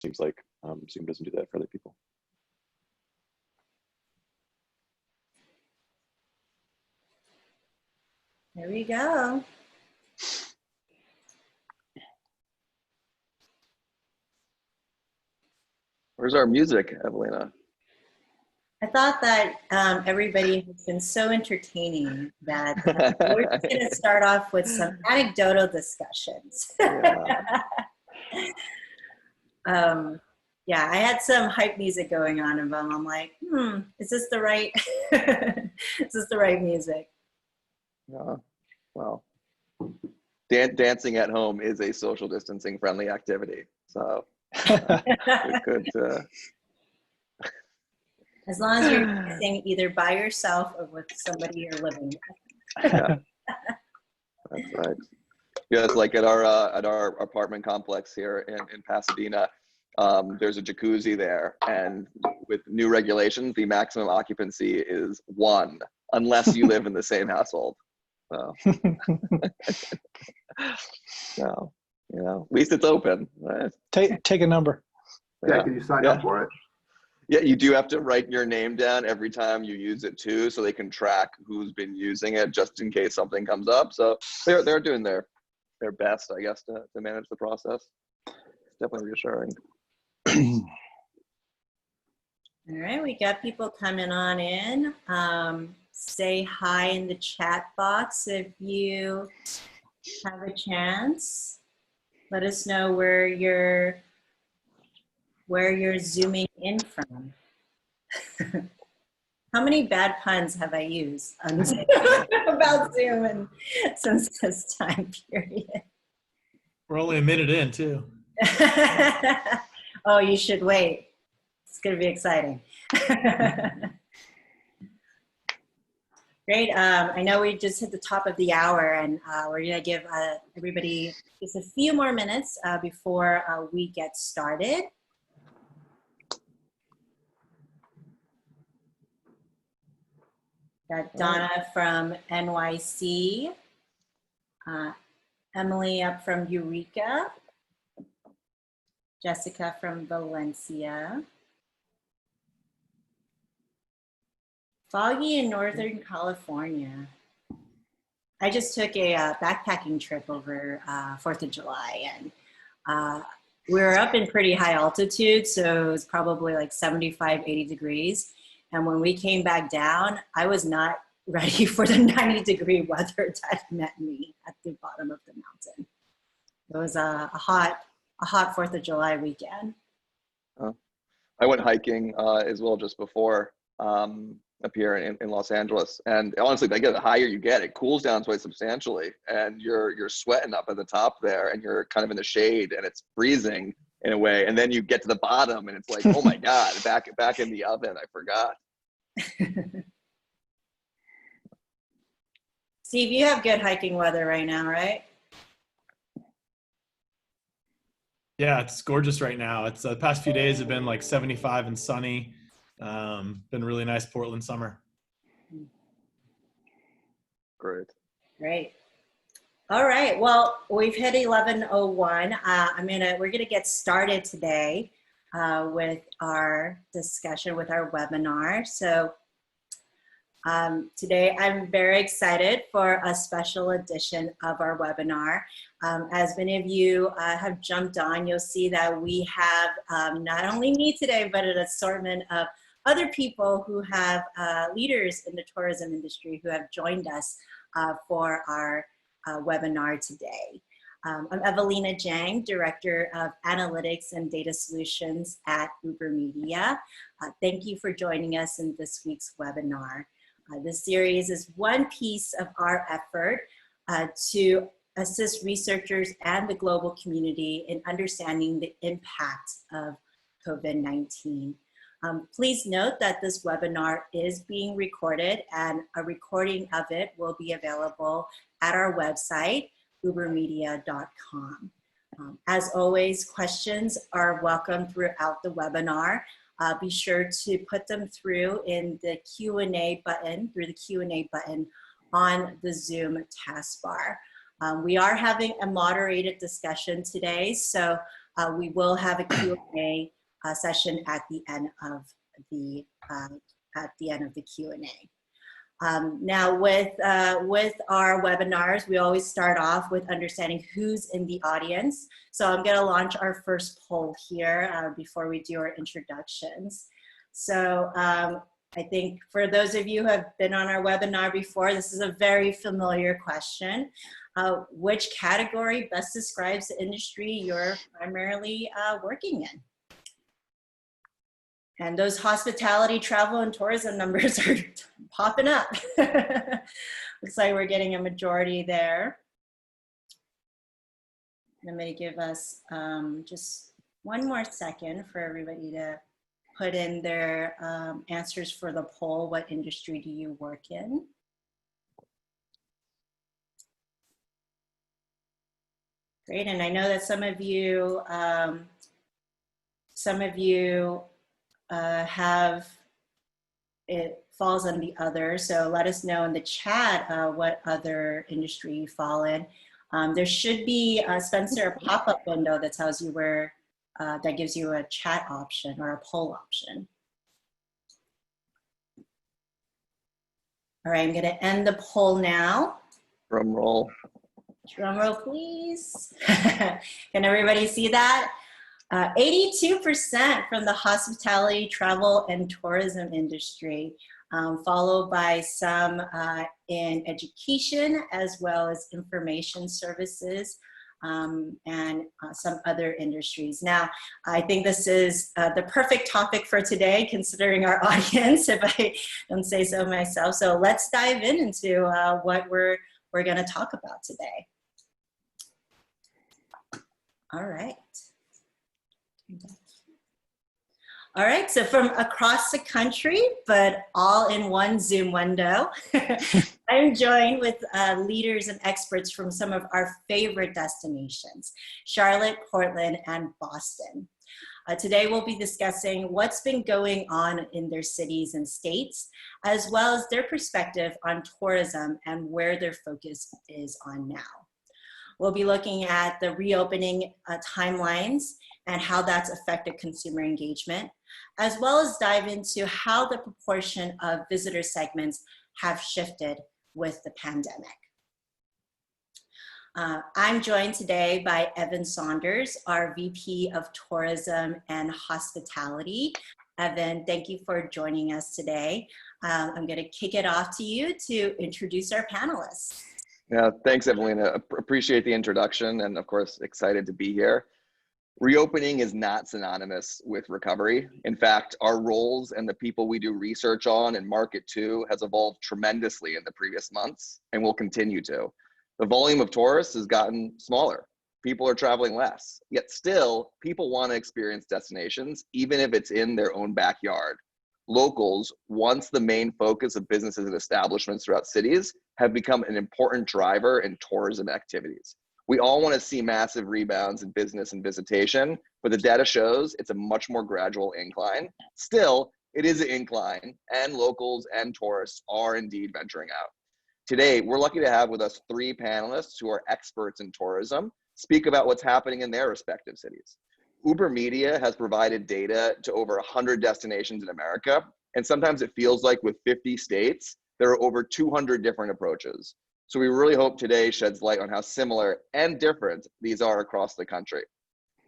seems like Zoom doesn't do that for other people. There we go. Where's our music, Evelina? I thought that everybody has been so entertaining that we're just going to start off with some anecdotal discussions. Yeah. Yeah, I had some hype music going on, and I'm like, is this the right, is this the right music? Well, dancing at home is a social distancing friendly activity, so we could. As long as you're dancing either by yourself or with somebody you're living with. Yeah, that's right. Yeah, it's like at our apartment complex here in Pasadena. There's a jacuzzi there, and with new regulations, the maximum occupancy is 1, unless you live in the same household. So, so at least it's open. Right? Take a number. Yeah, can you sign up for it? Yeah, you do have to write your name down every time you use it too, so they can track who's been using it just in case something comes up. So they're doing their best, I guess, to manage the process. It's definitely reassuring. All right, we got people coming on in. Say hi in the chat box if you have a chance. Let us know where you're zooming in from. How many bad puns have I used about Zoom and since this time period? We're only a minute in, too. Oh, you should wait. It's going to be exciting. Great. I know we just hit the top of the hour, and we're going to give everybody just a few more minutes before we get started. Got Donna from NYC, Emily up from Eureka, Jessica from Valencia, foggy in Northern California. I just took a backpacking trip over 4th of July, and we were up in pretty high altitude, so it was probably like 75, 80 degrees. And when we came back down, I was not ready for the 90-degree weather that met me at the bottom of the mountain. It was a hot 4th of July weekend. I went hiking as well just before up here in Los Angeles. And honestly, the higher you get, it cools down quite substantially. And you're sweating up at the top there, and you're kind of in the shade, and it's freezing in a way. And then you get to the bottom, and it's like, oh my God, back in the oven, I forgot. Steve, you have good hiking weather right now, right? Yeah, it's gorgeous right now. It's the past few days have been like 75 and sunny. Been really nice Portland summer. Great. Great. All right. Well, we've hit 11:01. We're gonna get started today with our discussion, with our webinar. So today I'm very excited for a special edition of our webinar. As many of you have jumped on, you'll see that we have not only me today, but an assortment of other people who have leaders in the tourism industry who have joined us for our webinar today. I'm Evelina Giang, Director of Analytics and Data Solutions at UberMedia. Thank you for joining us in this week's webinar. This series is one piece of our effort to assist researchers and the global community in understanding the impact of COVID-19. Please note that this webinar is being recorded, and a recording of it will be available at our website, ubermedia.com. As always, questions are welcome throughout the webinar. Be sure to put them through in the Q&A button, on the Zoom taskbar. We are having a moderated discussion today, so We will have a Q&A session at the end of the Q&A. Now with our webinars, we always start off with understanding who's in the audience. So I'm gonna launch our first poll here before we do our introductions. So I think for those of you who have been on our webinar before, this is a very familiar question. Which category best describes the industry you're primarily working in? And those hospitality, travel, and tourism numbers are popping up. Looks like we're getting a majority there. I'm going to give us just one more second for everybody to put in their answers for the poll. What industry do you work in? Great, and I know that some of you have, it falls on the other, so let us know in the chat what other industry you fall in. There should be, Spencer, a pop-up window that tells you where, that gives you a chat option or a poll option. All right, I'm gonna end the poll now. Drum roll. Drum roll, please. Can everybody see that? 82% from the hospitality, travel, and tourism industry, followed by some in education, as well as information services, and some other industries. Now, I think this is the perfect topic for today, considering our audience, if I don't say so myself. So let's dive into what we're going to talk about today. All right. All right, so from across the country, but all in one Zoom window, I'm joined with leaders and experts from some of our favorite destinations, Charlotte, Portland, and Boston. Today we'll be discussing what's been going on in their cities and states, as well as their perspective on tourism and where their focus is on now. We'll be looking at the reopening timelines and how that's affected consumer engagement, as well as dive into how the proportion of visitor segments have shifted with the pandemic. I'm joined today by Evan Saunders, our VP of Tourism and Hospitality. Evan, thank you for joining us today. I'm going to kick it off to you to introduce our panelists. Yeah, thanks, Evelina. Appreciate the introduction, and of course, excited to be here. Reopening is not synonymous with recovery. In fact, our roles and the people we do research on and market to has evolved tremendously in the previous months and will continue to. The volume of tourists has gotten smaller. People are traveling less, yet still people want to experience destinations, even if it's in their own backyard. Locals, once the main focus of businesses and establishments throughout cities, have become an important driver in tourism activities. We all want to see massive rebounds in business and visitation, but the data shows it's a much more gradual incline. Still, it is an incline, and locals and tourists are indeed venturing out. Today, we're lucky to have with us 3 panelists who are experts in tourism, speak about what's happening in their respective cities. UberMedia has provided data to over 100 destinations in America, and sometimes it feels like with 50 states, there are over 200 different approaches. So we really hope today sheds light on how similar and different these are across the country.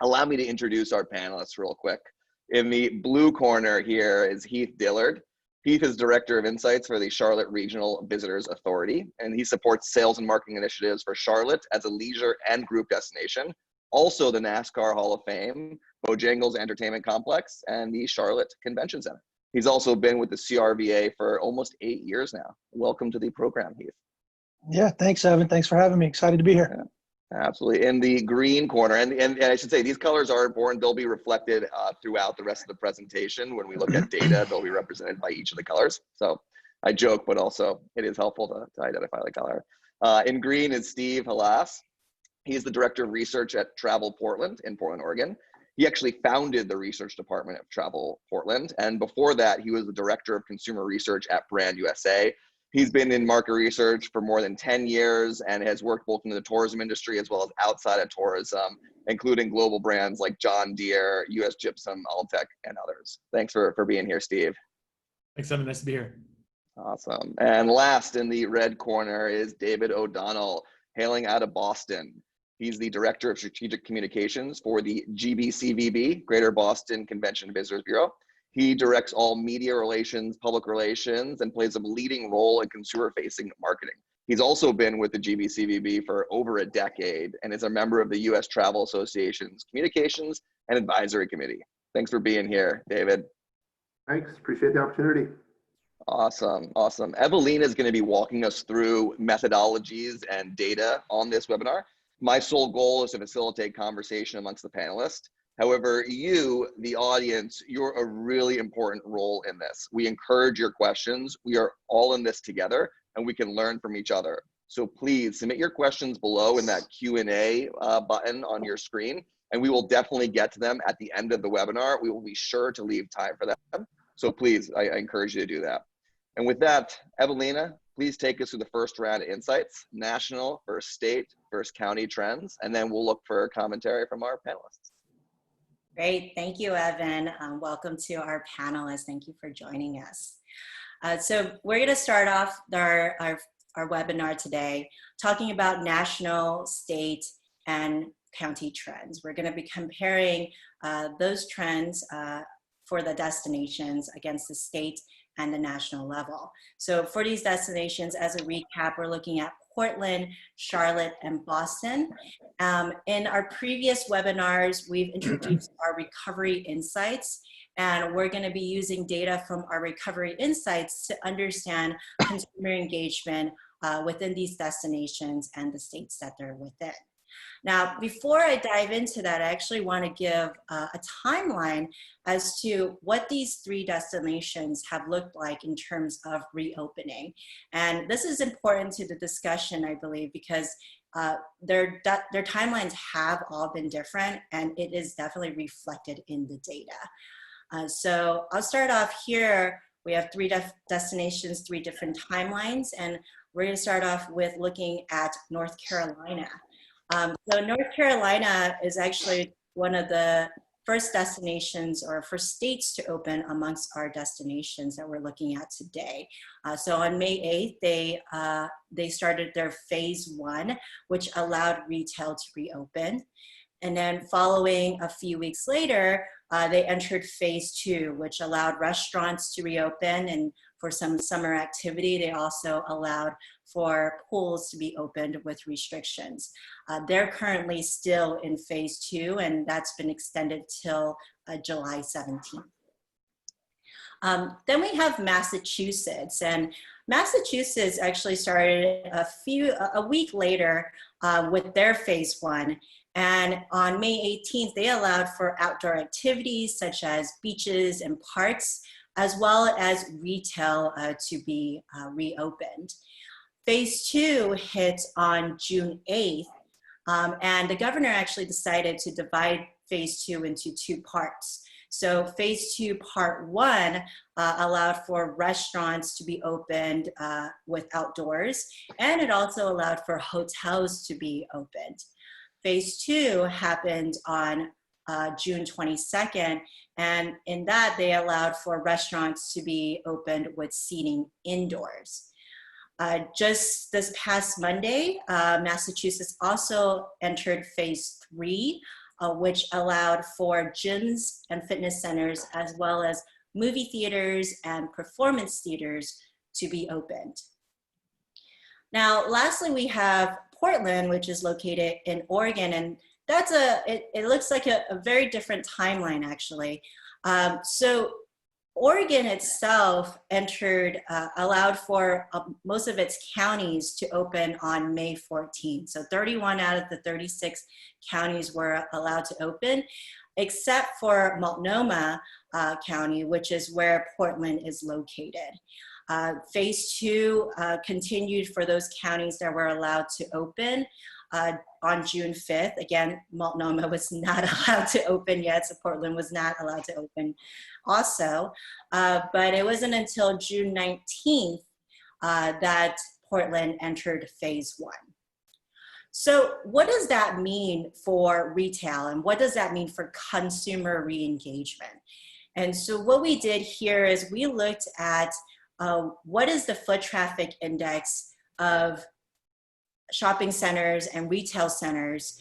Allow me to introduce our panelists real quick. In the blue corner here is Heath Dillard. Heath is Director of Insights for the Charlotte Regional Visitors Authority, and he supports sales and marketing initiatives for Charlotte as a leisure and group destination, also the NASCAR Hall of Fame, Bojangles Entertainment Complex, and the Charlotte Convention Center. He's also been with the CRVA for almost 8 years now. Welcome to the program, Heath. Yeah, thanks, Evan. Thanks for having me. Excited to be here. Yeah, absolutely. In the green corner, and I should say these colors are important. They'll be reflected throughout the rest of the presentation. When we look at data, they'll be represented by each of the colors. So I joke, but also it is helpful to identify the color. In green is Steve Halas. He's the Director of Research at Travel Portland in Portland, Oregon. He actually founded the research department of Travel Portland. And before that, he was the Director of Consumer Research at Brand USA. He's been in market research for more than 10 years and has worked both in the tourism industry as well as outside of tourism, including global brands like John Deere, US Gypsum, Altec, and others. Thanks for being here, Steve. Thanks, Evan. Nice to be here. Awesome. And last in the red corner is David O'Donnell, hailing out of Boston. He's the Director of Strategic Communications for the GBCVB, Greater Boston Convention and Visitors Bureau. He directs all media relations, public relations, and plays a leading role in consumer-facing marketing. He's also been with the GBCVB for over a decade and is a member of the U.S. Travel Association's Communications and Advisory Committee. Thanks for being here, David. Thanks, appreciate the opportunity. Awesome, awesome. Evelina is going to be walking us through methodologies and data on this webinar. My sole goal is to facilitate conversation amongst the panelists. However, you, the audience, you're a really important role in this. We encourage your questions. We are all in this together and we can learn from each other. So please submit your questions below in that Q&A button on your screen, and we will definitely get to them at the end of the webinar. We will be sure to leave time for them. So please, I encourage you to do that. And with that, Evelina, please take us through the first round of insights, national versus state versus county trends, and then we'll look for commentary from our panelists. Great, thank you, Evan. Welcome to our panelists. Thank you for joining us. So we're going to start off our webinar today talking about national, state, and county trends. We're going to be comparing those trends for the destinations against the state and the national level. So for these destinations, as a recap, we're looking at Portland, Charlotte, and Boston. In our previous webinars, we've introduced our recovery insights, and we're going to be using data from our recovery insights to understand consumer engagement within these destinations and the states that they're within. Now, before I dive into that, I actually want to give a timeline as to what these three destinations have looked like in terms of reopening. And this is important to the discussion, I believe, because their timelines have all been different, and it is definitely reflected in the data. So I'll start off here. We have three destinations, three different timelines, and we're going to start off with looking at North Carolina. So North Carolina is actually one of the first destinations or first states to open amongst our destinations that we're looking at today. So on May 8th, they started their phase 1, which allowed retail to reopen. And then following a few weeks later, they entered phase 2, which allowed restaurants to reopen, and for some summer activity, they also allowed for pools to be opened with restrictions. They're currently still in phase 2, and that's been extended till July 17th. Then we have Massachusetts, and Massachusetts actually started a week later with their phase 1. And on May 18th, they allowed for outdoor activities such as beaches and parks, as well as retail to be reopened. Phase 2 hit on June 8th, and the governor actually decided to divide phase 2 into 2 parts. So phase 2 part 1 allowed for restaurants to be opened with outdoors, and it also allowed for hotels to be opened. Phase 2 happened on June 22nd, and in that they allowed for restaurants to be opened with seating indoors. Just this past Monday, Massachusetts also entered phase 3, which allowed for gyms and fitness centers, as well as movie theaters and performance theaters to be opened. Now, lastly, we have Portland, which is located in Oregon, and that's it looks like a very different timeline, actually. So Oregon itself allowed for most of its counties to open on May 14th. So 31 out of the 36 counties were allowed to open, except for Multnomah County, which is where Portland is located. Phase 2 continued for those counties that were allowed to open on June 5th. Again, Multnomah was not allowed to open yet, so Portland was not allowed to open also. But it wasn't until June 19th that Portland entered phase 1. So what does that mean for retail, and what does that mean for consumer re-engagement? And so what we did here is we looked at what is the foot traffic index of shopping centers and retail centers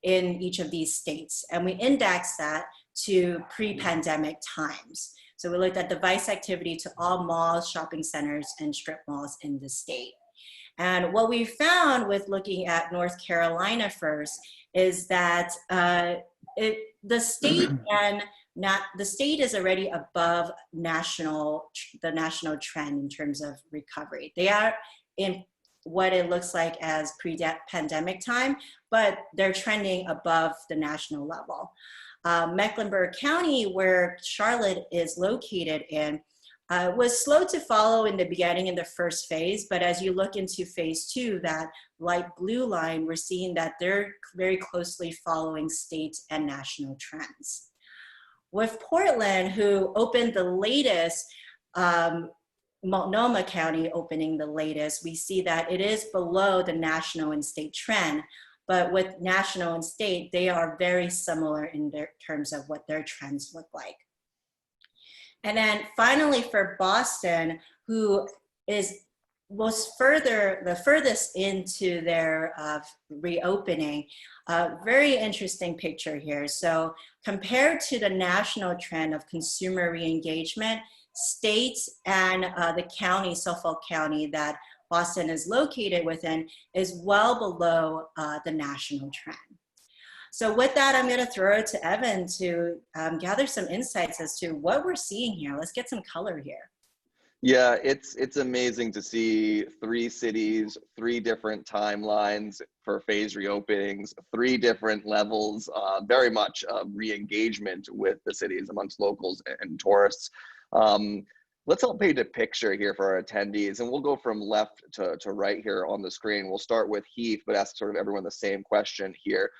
in each of these states. And we indexed that to pre-pandemic times. So we looked at device activity to all malls, shopping centers, and strip malls in the state. And what we found with looking at North Carolina first is that the state is already above the national trend in terms of recovery. They are in what it looks like as pre-pandemic time, but they're trending above the national level. Mecklenburg County, where Charlotte is located in, was slow to follow in the beginning in the first phase, but as you look into phase 2, that light blue line, we're seeing that they're very closely following state and national trends. With Portland, who opened the latest, Multnomah County opening the latest, we see that it is below the national and state trend, but with national and state, they are very similar in their terms of what their trends look like. And then finally for Boston, who is the furthest into their reopening, very interesting picture here. So compared to the national trend of consumer re-engagement, states and the county, Suffolk County, that Boston is located within, is well below the national trend. So with that, I'm going to throw it to Evan to gather some insights as to what we're seeing here. Let's get some color here. Yeah, it's amazing to see 3 cities, 3 different timelines for phase reopenings, 3 different levels, very much re-engagement with the cities amongst locals and tourists. Let's help paint a picture here for our attendees, and we'll go from left to right here on the screen. We'll start with Heath, but ask sort of everyone the same question here.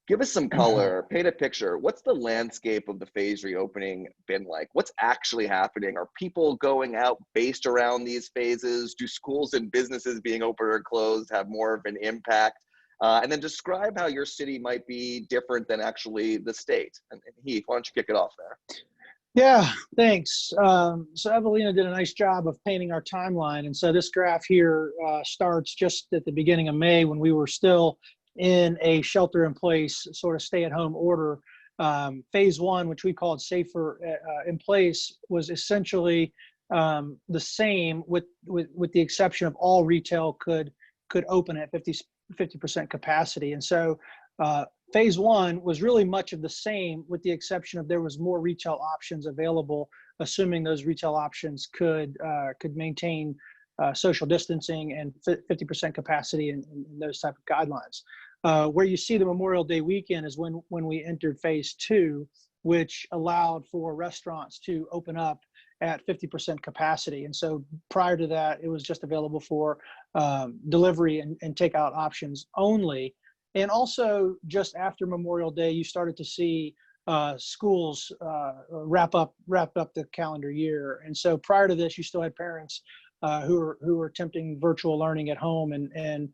Give us some color, paint a picture. What's the landscape of the phase reopening been like? What's actually happening? Are people going out based around these phases? Do schools and businesses being open or closed have more of an impact? And then describe how your city might be different than actually the state. And Heath, why don't you kick it off there? Yeah, thanks. So Evelina did a nice job of painting our timeline. And so this graph here starts just at the beginning of May, when we were still in a shelter in place sort of stay at home order. Phase 1, which we called safer in place, was essentially the same with the exception of all retail could open at 50% capacity. And so phase 1 was really much of the same, with the exception of there was more retail options available, assuming those retail options could maintain social distancing and 50% capacity and those type of guidelines. Where you see the Memorial Day weekend is when we entered phase 2, which allowed for restaurants to open up at 50% capacity. And so prior to that, it was just available for delivery and takeout options only. And also just after Memorial Day, you started to see schools wrap up the calendar year. And so prior to this, you still had parents who were attempting virtual learning at home and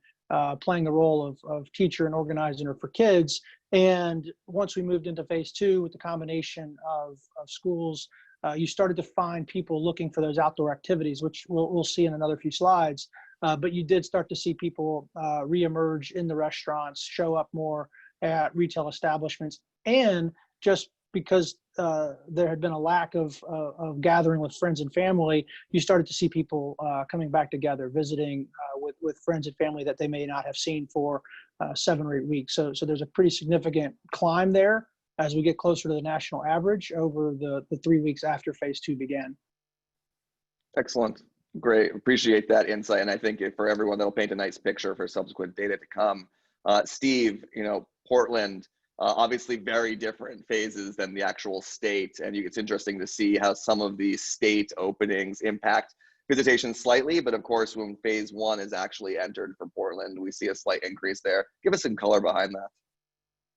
playing the role of teacher and organizer for kids. And once we moved into phase 2 with the combination of schools, you started to find people looking for those outdoor activities, which we'll see in another few slides. But you did start to see people reemerge in the restaurants, show up more at retail establishments, and just because there had been a lack of gathering with friends and family, you started to see people coming back together, visiting with friends and family that they may not have seen for 7 or 8 weeks. So there's a pretty significant climb there as we get closer to the national average over the 3 weeks after phase 2 began. Excellent. Great. Appreciate that insight. And I think for everyone, that'll paint a nice picture for subsequent data to come. Steve, Portland, obviously very different phases than the actual state. And it's interesting to see how some of these state openings impact visitation slightly. But of course, when phase 1 is actually entered for Portland, we see a slight increase there. Give us some color behind that.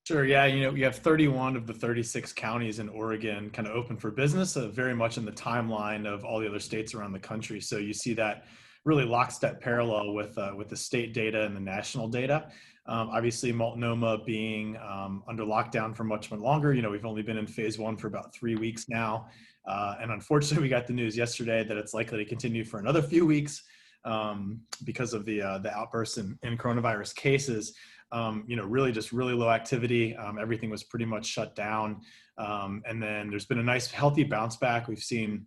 Sure. Yeah. You have 31 of the 36 counties in Oregon kind of open for business, very much in the timeline of all the other states around the country. So you see that really lockstep parallel with the state data and the national data. Obviously, Multnomah being under lockdown for much longer. We've only been in phase 1 for about 3 weeks now. And unfortunately, we got the news yesterday that it's likely to continue for another few weeks because of the outbursts in coronavirus cases. Really just really low activity. Everything was pretty much shut down. And then there's been a nice healthy bounce back. We've seen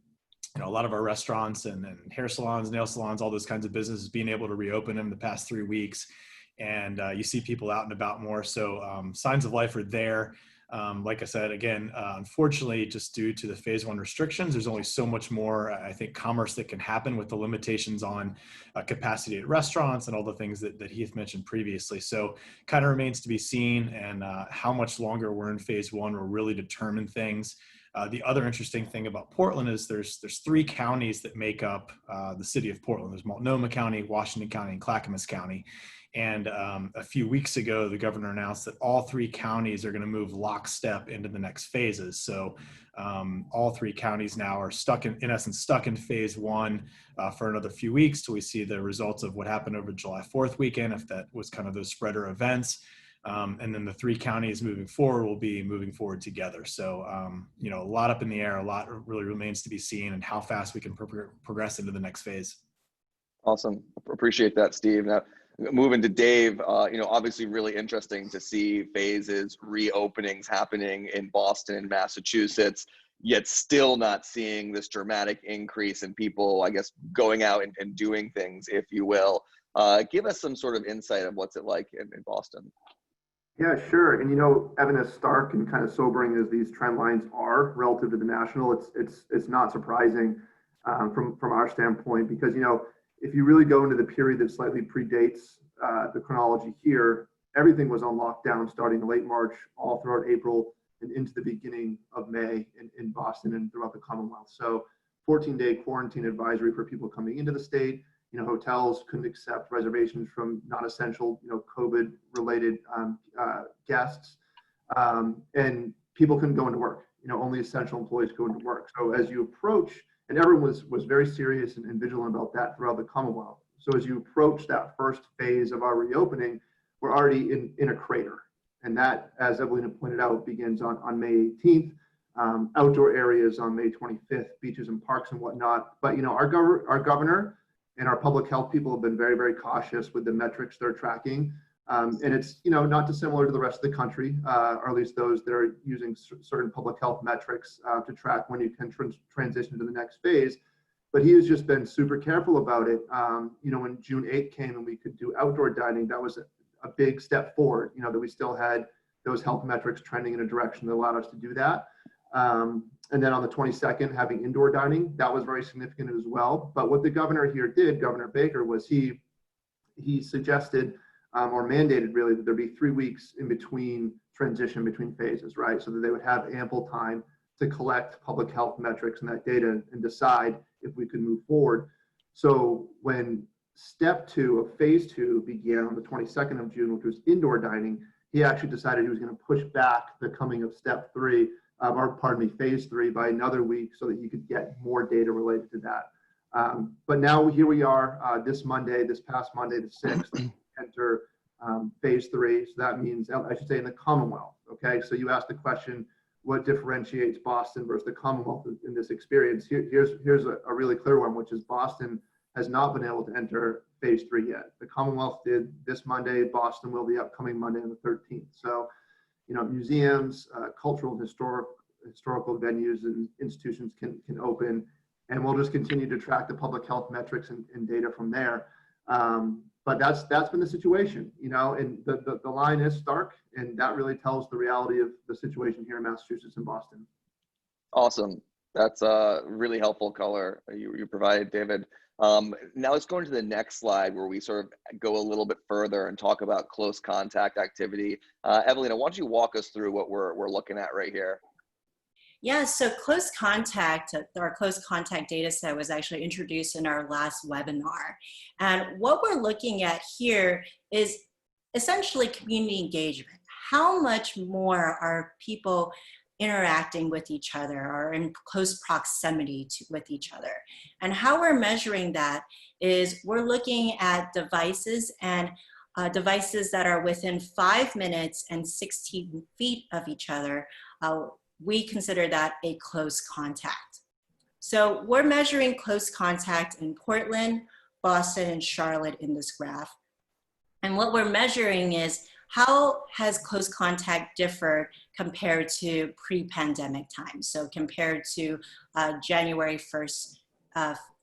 a lot of our restaurants and hair salons, nail salons, all those kinds of businesses being able to reopen in the past 3 weeks. And you see people out and about more. So signs of life are there. Like I said, again, unfortunately, just due to the phase 1 restrictions, there's only so much more, I think, commerce that can happen with the limitations on capacity at restaurants and all the things that Heath mentioned previously. So kind of remains to be seen, and how much longer we're in phase 1 will really determine things. The other interesting thing about Portland is there's 3 counties that make up the city of Portland. There's Multnomah County, Washington County, and Clackamas County. And a few weeks ago, the governor announced that all 3 counties are going to move lockstep into the next phases. So all 3 counties now are in essence, stuck in phase 1 for another few weeks till we see the results of what happened over July 4th weekend, if that was kind of those spreader events. And then the 3 counties moving forward will be moving forward together. So, a lot up in the air, a lot really remains to be seen, and how fast we can progress into the next phase. Awesome. Appreciate that, Steve. Now, moving to Dave, obviously really interesting to see phases, reopenings happening in Boston and Massachusetts, yet still not seeing this dramatic increase in people, I guess, going out and doing things, if you will. Give us some sort of insight of what's it like in Boston. Yeah, sure. And Evan, as stark and kind of sobering as these trend lines are relative to the national, it's not surprising from our standpoint, because if you really go into the period that slightly predates the chronology here, everything was on lockdown starting in late March, all throughout April, and into the beginning of May in Boston and throughout the Commonwealth. So 14-day quarantine advisory for people coming into the state. Hotels couldn't accept reservations from non-essential, COVID-related guests, and people couldn't go into work. Only essential employees go into work. So as you approach, and everyone was very serious and vigilant about that throughout the Commonwealth. So as you approach that first phase of our reopening, we're already in a crater, and that, as Evelina pointed out, begins on May 18th. Outdoor areas on May 25th, beaches and parks and whatnot. But our governor and our public health people have been very, very cautious with the metrics they're tracking. And it's, not dissimilar to the rest of the country, or at least those that are using certain public health metrics to track when you can transition to the next phase. But he has just been super careful about it. When June 8th came and we could do outdoor dining, that was a big step forward, that we still had those health metrics trending in a direction that allowed us to do that. And then on the 22nd, having indoor dining, that was very significant as well. But what the governor here did, Governor Baker, was he suggested or mandated really that there be 3 weeks in between transition between phases, right? So that they would have ample time to collect public health metrics and that data and decide if we could move forward. So when step 2 of phase 2 began on the 22nd of June, which was indoor dining, he actually decided he was going to push back the coming of step 3, phase 3 by another week so that he could get more data related to that. But now here we are this past Monday, the 6th, enter phase 3. So that means, I should say, in the Commonwealth. Okay, so you asked the question, what differentiates Boston versus the Commonwealth in this experience? Here's a really clear one, which is Boston has not been able to enter phase 3 yet. The Commonwealth did this Monday. Boston will the upcoming Monday on the 13th. So, museums, cultural and historical venues and institutions can open, and we'll just continue to track the public health metrics and data from there. But that's been the situation, and the line is stark, and that really tells the reality of the situation here in Massachusetts and Boston. Awesome. That's a really helpful color you provided, David. Now let's go into the next slide where we sort of go a little bit further and talk about close contact activity. Evelina, why don't you walk us through what we're looking at right here? Yeah, so close contact, our close contact data set was actually introduced in our last webinar. And what we're looking at here is essentially community engagement. How much more are people interacting with each other or in close proximity with each other. And how we're measuring that is we're looking at devices and devices that are within 5 minutes and 16 feet of each other. We consider that a close contact. So we're measuring close contact in Portland, Boston, and Charlotte in this graph. And what we're measuring is how has close contact differed compared to pre-pandemic times? So compared to January 1st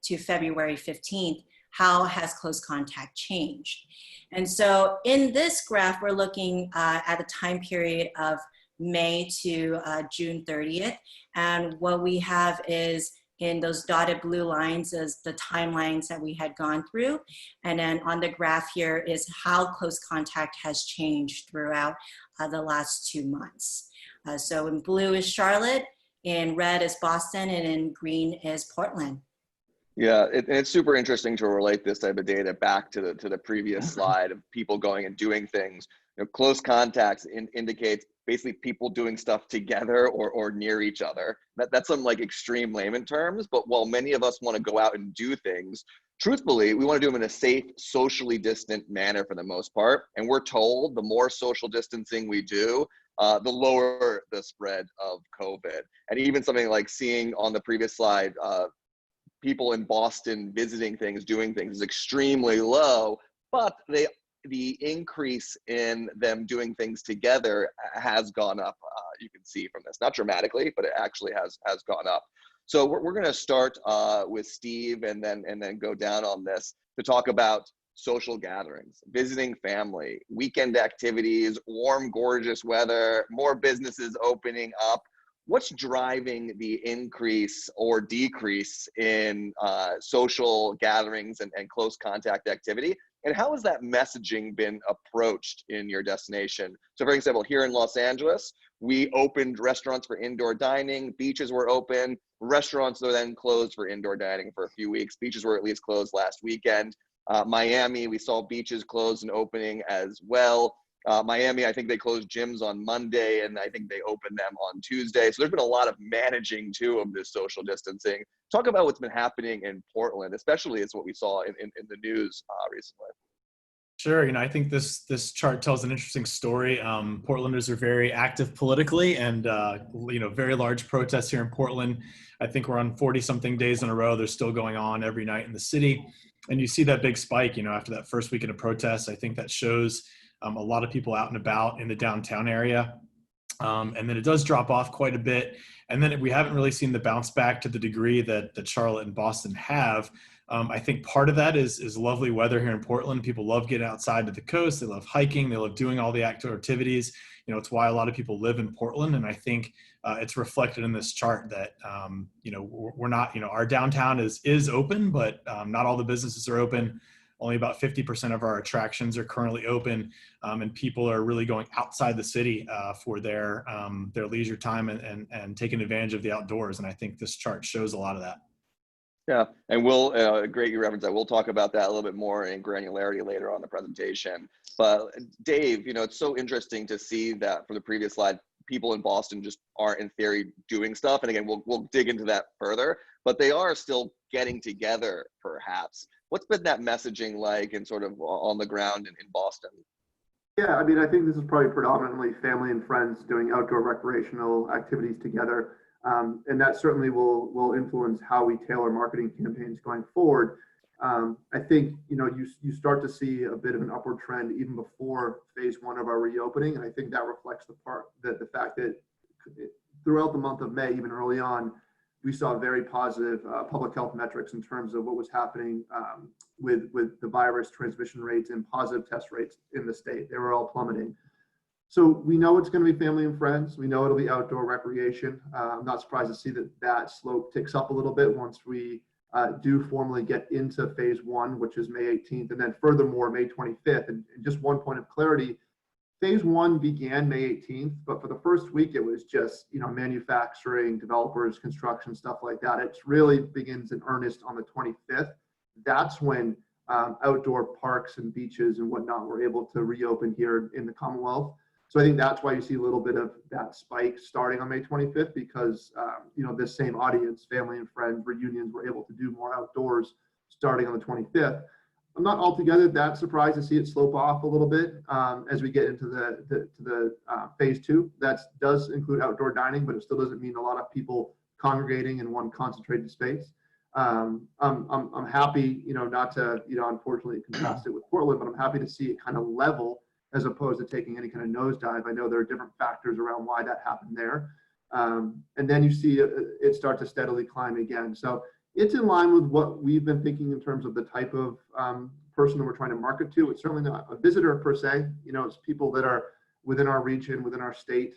to February 15th, how has close contact changed? And so in this graph, we're looking at the time period of May to June 30th. And what we have is in those dotted blue lines is the timelines that we had gone through. And then on the graph here is how close contact has changed throughout the last 2 months. So in blue is Charlotte, in red is Boston, and in green is Portland. Yeah, it's super interesting to relate this type of data back to the previous slide of people going and doing things. You know, close contacts indicates basically people doing stuff together or near each other. That's some like extreme layman terms, but while many of us want to go out and do things, truthfully, we want to do them in a safe, socially distant manner for the most part. And we're told the more social distancing we do, the lower the spread of COVID. And even something like seeing on the previous slide, people in Boston visiting things, doing things is extremely low, but the increase in them doing things together has gone up. You can see from this, not dramatically, but it actually has gone up. So we're going to start with Steve and then go down on this to talk about social gatherings, visiting family, weekend activities, warm, gorgeous weather, more businesses opening up. What's driving the increase or decrease in social gatherings and close contact activity? And how has that messaging been approached in your destination? So for example, here in Los Angeles, we opened restaurants for indoor dining, beaches were open, restaurants were then closed for indoor dining for a few weeks. Beaches were at least closed last weekend. Miami, we saw beaches closed and opening as well. Miami, I think they closed gyms on Monday and I think they opened them on Tuesday. So there's been a lot of managing too of this social distancing. Talk about what's been happening in Portland, especially as what we saw in the news recently. Sure. You know, I think this chart tells an interesting story. Portlanders are very active politically and, you know, very large protests here in Portland. I think we're on 40 something days in a row. They're still going on every night in the city. And you see that big spike, you know, after that first weekend of protests. I think that shows a lot of people out and about in the downtown area. And then it does drop off quite a bit. And then we haven't really seen the bounce back to the degree that Charlotte and Boston have. I think part of that is lovely weather here in Portland. People love getting outside to the coast. They love hiking. They love doing all the activities. You know, it's why a lot of people live in Portland. And I think it's reflected in this chart that, you know, we're not, you know, our downtown is open, but not all the businesses are open. Only about 50% of our attractions are currently open, and people are really going outside the city for their leisure time and taking advantage of the outdoors. And I think this chart shows a lot of that. Yeah, and we'll, great you reference that. We'll talk about that a little bit more in granularity later on in the presentation. But Dave, you know, it's so interesting to see that from the previous slide, people in Boston just aren't in theory doing stuff. And again, we'll dig into that further, but they are still getting together perhaps. What's been that messaging like and sort of on the ground in Boston? Yeah, I mean, I think this is probably predominantly family and friends doing outdoor recreational activities together. And that certainly will influence how we tailor marketing campaigns going forward. I think, you know, you start to see a bit of an upward trend even before phase one of our reopening. And I think that reflects the fact that throughout the month of May, even early on, we saw very positive public health metrics in terms of what was happening with the virus transmission rates and positive test rates in the state. They were all plummeting. So we know it's going to be family and friends. We know it'll be outdoor recreation. I'm not surprised to see that slope ticks up a little bit once we do formally get into phase one, which is May 18th, and then furthermore, May 25th. And just one point of clarity, phase one began May 18th, but for the first week, it was just, you know, manufacturing, developers, construction, stuff like that. It really begins in earnest on the 25th. That's when outdoor parks and beaches and whatnot were able to reopen here in the Commonwealth. So I think that's why you see a little bit of that spike starting on May 25th, because you know, this same audience, family and friends reunions, were able to do more outdoors starting on the 25th. I'm not altogether that surprised to see it slope off a little bit as we get into the phase 2. That does include outdoor dining, but it still doesn't mean a lot of people congregating in one concentrated space. I'm happy, you know, not to, you know, unfortunately contrast it with Portland, but I'm happy to see it kind of level as opposed to taking any kind of nosedive. I know there are different factors around why that happened there. And then you see it start to steadily climb again. So it's in line with what we've been thinking in terms of the type of person that we're trying to market to. It's certainly not a visitor per se. You know, it's people that are within our region, within our state,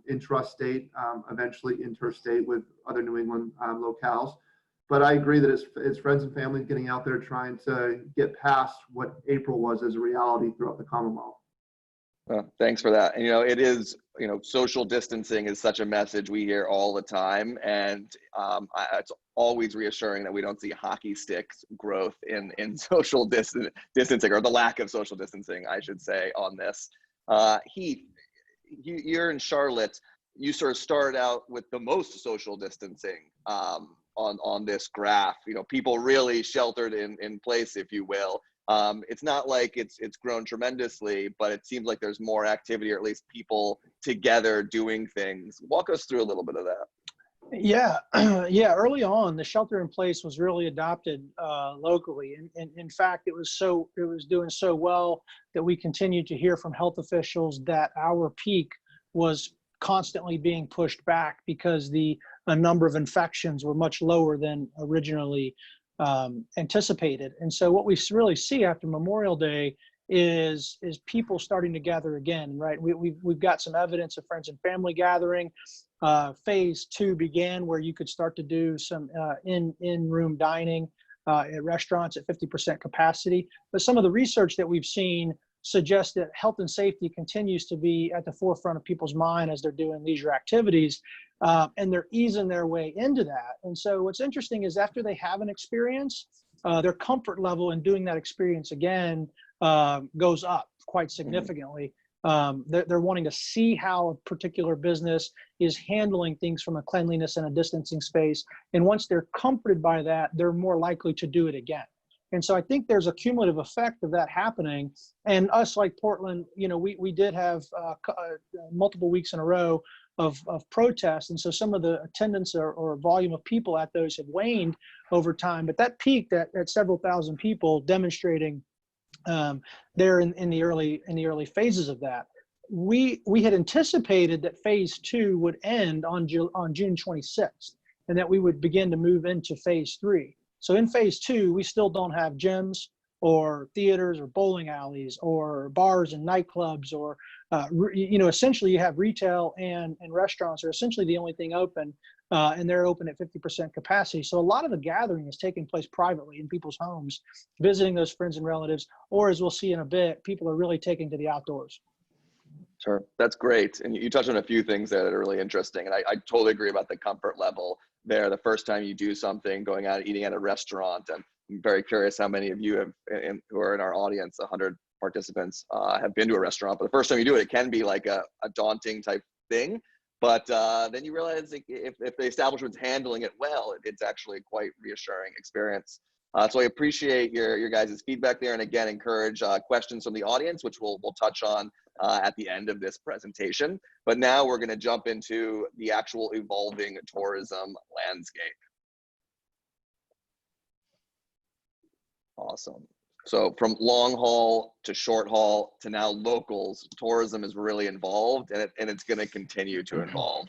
intrastate, eventually interstate with other New England locales. But I agree that it's friends and family getting out there trying to get past what April was as a reality throughout the Commonwealth. Thanks for that. And, you know, it is, you know, social distancing is such a message we hear all the time. And it's always reassuring that we don't see hockey sticks growth in social distancing, or the lack of social distancing, I should say, on this. Heath, you're in Charlotte. You sort of started out with the most social distancing on this graph. You know, people really sheltered in place, if you will. It's not like it's grown tremendously, but it seems like there's more activity, or at least people together doing things. Walk us through a little bit of that. Yeah, yeah. Early on, the shelter in place was really adopted locally, and in fact, it was doing so well that we continued to hear from health officials that our peak was constantly being pushed back because the number of infections were much lower than originally anticipated. And so what we really see after Memorial Day is people starting to gather again, right? We've got some evidence of friends and family gathering. Phase 2 began where you could start to do some in-room dining at restaurants at 50% capacity. But some of the research that we've seen suggests that health and safety continues to be at the forefront of people's mind as they're doing leisure activities. And they're easing their way into that. And so what's interesting is after they have an experience, their comfort level in doing that experience again goes up quite significantly. They're wanting to see how a particular business is handling things from a cleanliness and a distancing space. And once they're comforted by that, they're more likely to do it again. And so I think there's a cumulative effect of that happening. And us, like Portland, you know, we did have multiple weeks in a row of protests. And so some of the attendance or volume of people at those have waned over time. But that peaked at several thousand people demonstrating there in the early phases of that. We had anticipated that phase 2 would end on June 26th, and that we would begin to move into phase 3. So in phase 2, we still don't have gyms or theaters or bowling alleys or bars and nightclubs, or you know, essentially you have retail and restaurants are essentially the only thing open, and they're open at 50% capacity. So a lot of the gathering is taking place privately in people's homes, visiting those friends and relatives, or as we'll see in a bit, people are really taking to the outdoors. Sure, that's great. And you touched on a few things there that are really interesting. And I totally agree about the comfort level there. The first time you do something, going out eating at a restaurant, and I'm very curious how many of you have, who are in our audience, 100 participants, have been to a restaurant. But the first time you do it, it can be like a daunting type thing. But then you realize if the establishment's handling it well, it's actually a quite reassuring experience. So I appreciate your guys' feedback there, and again, encourage questions from the audience, which we'll touch on at the end of this presentation. But now we're going to jump into the actual evolving tourism landscape. Awesome. So from long haul to short haul to now locals, tourism is really involved, and it's going to continue to evolve.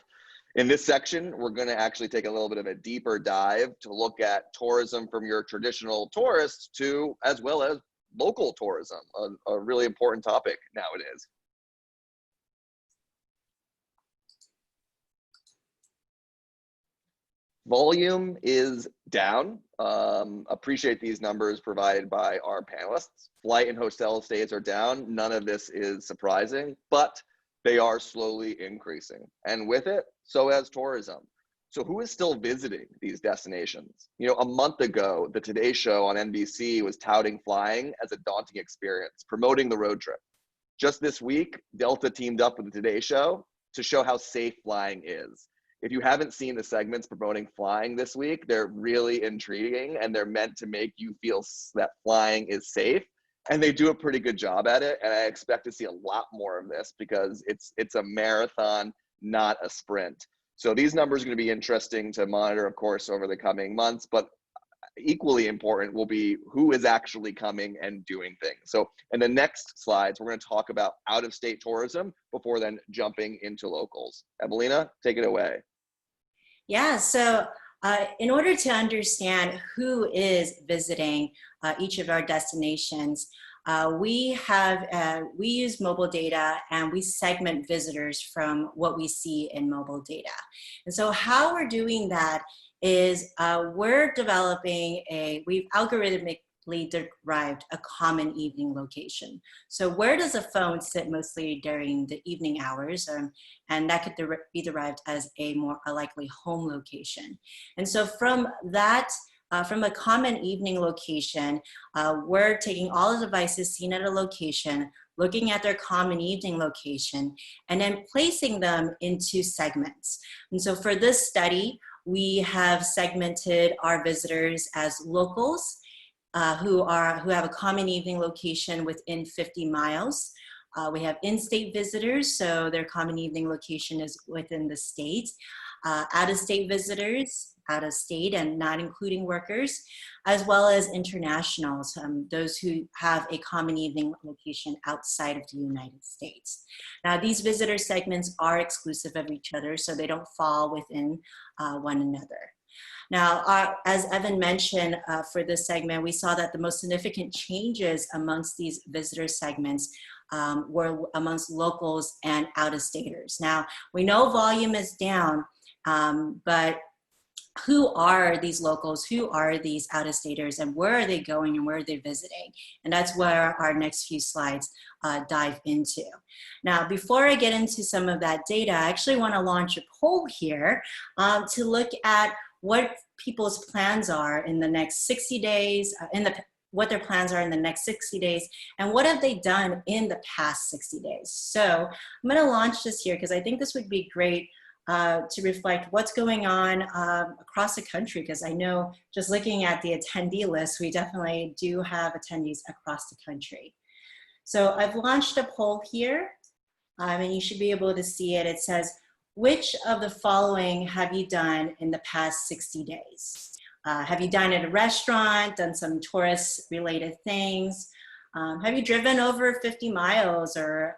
In this section, we're going to actually take a little bit of a deeper dive to look at tourism from your traditional tourists to as well as local tourism, a really important topic nowadays. Volume is down. Appreciate these numbers provided by our panelists. Flight and hotel stays are down. None of this is surprising, but they are slowly increasing. And with it, so has tourism. So who is still visiting these destinations? You know, a month ago, the Today Show on NBC was touting flying as a daunting experience, promoting the road trip. just this week, Delta teamed up with the Today Show to show how safe flying is. If you haven't seen the segments promoting flying this week, they're really intriguing, and they're meant to make you feel that flying is safe. And they do a pretty good job at it. And I expect to see a lot more of this because it's a marathon, not a sprint. So these numbers are going to be interesting to monitor, of course, over the coming months, but equally important will be who is actually coming and doing things. So in the next slides, we're going to talk about out-of-state tourism before then jumping into locals. Evelina, take it away. Yeah, so in order to understand who is visiting each of our destinations, we use mobile data and we segment visitors from what we see in mobile data. And so how we're doing that is we're developing we've algorithmically derived a common evening location. So where does a phone sit mostly during the evening hours? And that could be derived as a likely home location. And so from that, from a common evening location, we're taking all the devices seen at a location, looking at their common evening location, and then placing them into segments. And so for this study, we have segmented our visitors as locals who have a common evening location within 50 miles. We have in-state visitors, so their common evening location is within the state. Out-of-state visitors, out of state and not including workers, as well as internationals, those who have a common evening location outside of the United States. Now, these visitor segments are exclusive of each other, so they don't fall within one another. Now, as Evan mentioned, for this segment, we saw that the most significant changes amongst these visitor segments were amongst locals and out-of-staters. Now, we know volume is down, but who are these locals, who are these out-of-staters, and where are they going and where are they visiting? And that's where our next few slides dive into. Now, before I get into some of that data, I actually want to launch a poll here to look at what people's plans are in the next 60 days, what their plans are in the next 60 days, and what have they done in the past 60 days. So I'm going to launch this here because I think this would be great to reflect what's going on across the country, because I know just looking at the attendee list, we definitely do have attendees across the country. So I've launched a poll here, and you should be able to see it. It says, which of the following have you done in the past 60 days? Have you dined at a restaurant, done some tourist-related things? Have you driven over 50 miles or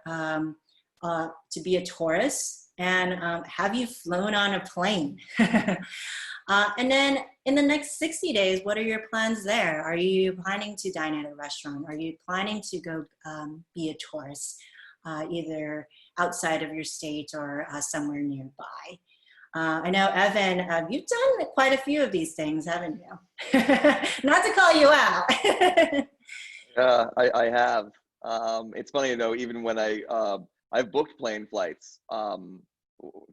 to be a tourist? And have you flown on a plane? And then in the next 60 days, what are your plans there? Are you planning to dine at a restaurant? Are you planning to go be a tourist, either outside of your state or somewhere nearby? I know, Evan, you've done quite a few of these things, haven't you? Not to call you out. Yeah, I have. It's funny, you know, even when I've booked plane flights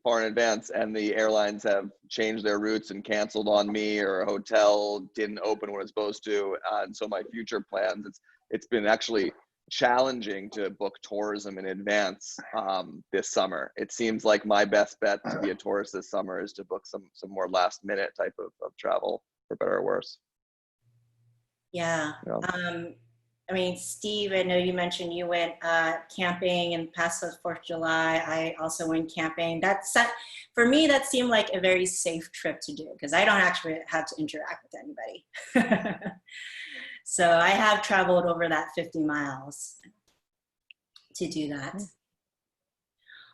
far in advance, and the airlines have changed their routes and canceled on me, or a hotel didn't open when it's supposed to. And so my future plans, it's been actually challenging to book tourism in advance this summer. It seems like my best bet to be a tourist this summer is to book some more last minute type of travel, for better or worse. Yeah. I mean, Steve, I know you mentioned you went camping and past the 4th of July. I also went camping. For me, that seemed like a very safe trip to do because I don't actually have to interact with anybody. So I have traveled over that 50 miles to do that.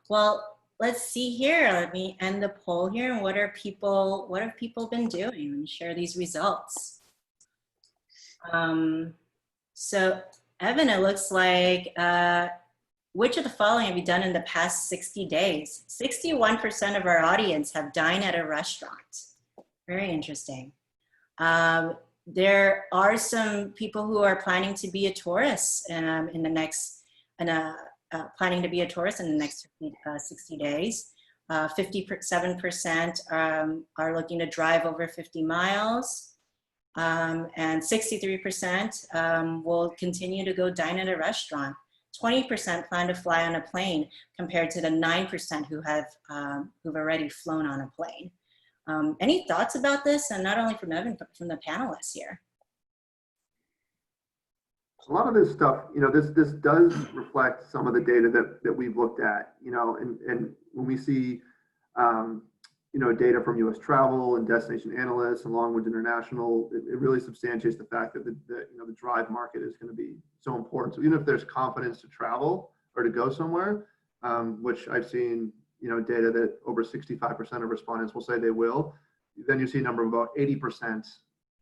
Well, let's see here. Let me end the poll here. And what have people been doing? Let me share these results. So Evan, it looks like, which of the following have you done in the past 60 days? 61% of our audience have dined at a restaurant. Very interesting. There are some people who are planning to be a tourist planning to be a tourist in the next 60 days. 57% are looking to drive over 50 miles. And 63% will continue to go dine at a restaurant. 20% plan to fly on a plane compared to the 9% who have who've already flown on a plane. Any thoughts about this? And not only from Evan, but from the panelists here. A lot of this stuff, this does reflect some of the data that we've looked at, and when we see, data from U.S. travel and destination analysts and Longwood International, it really substantiates the fact that the drive market is going to be so important. So even if there's confidence to travel or to go somewhere, which I've seen, data that over 65% of respondents will say they will, then you see a number of about 80%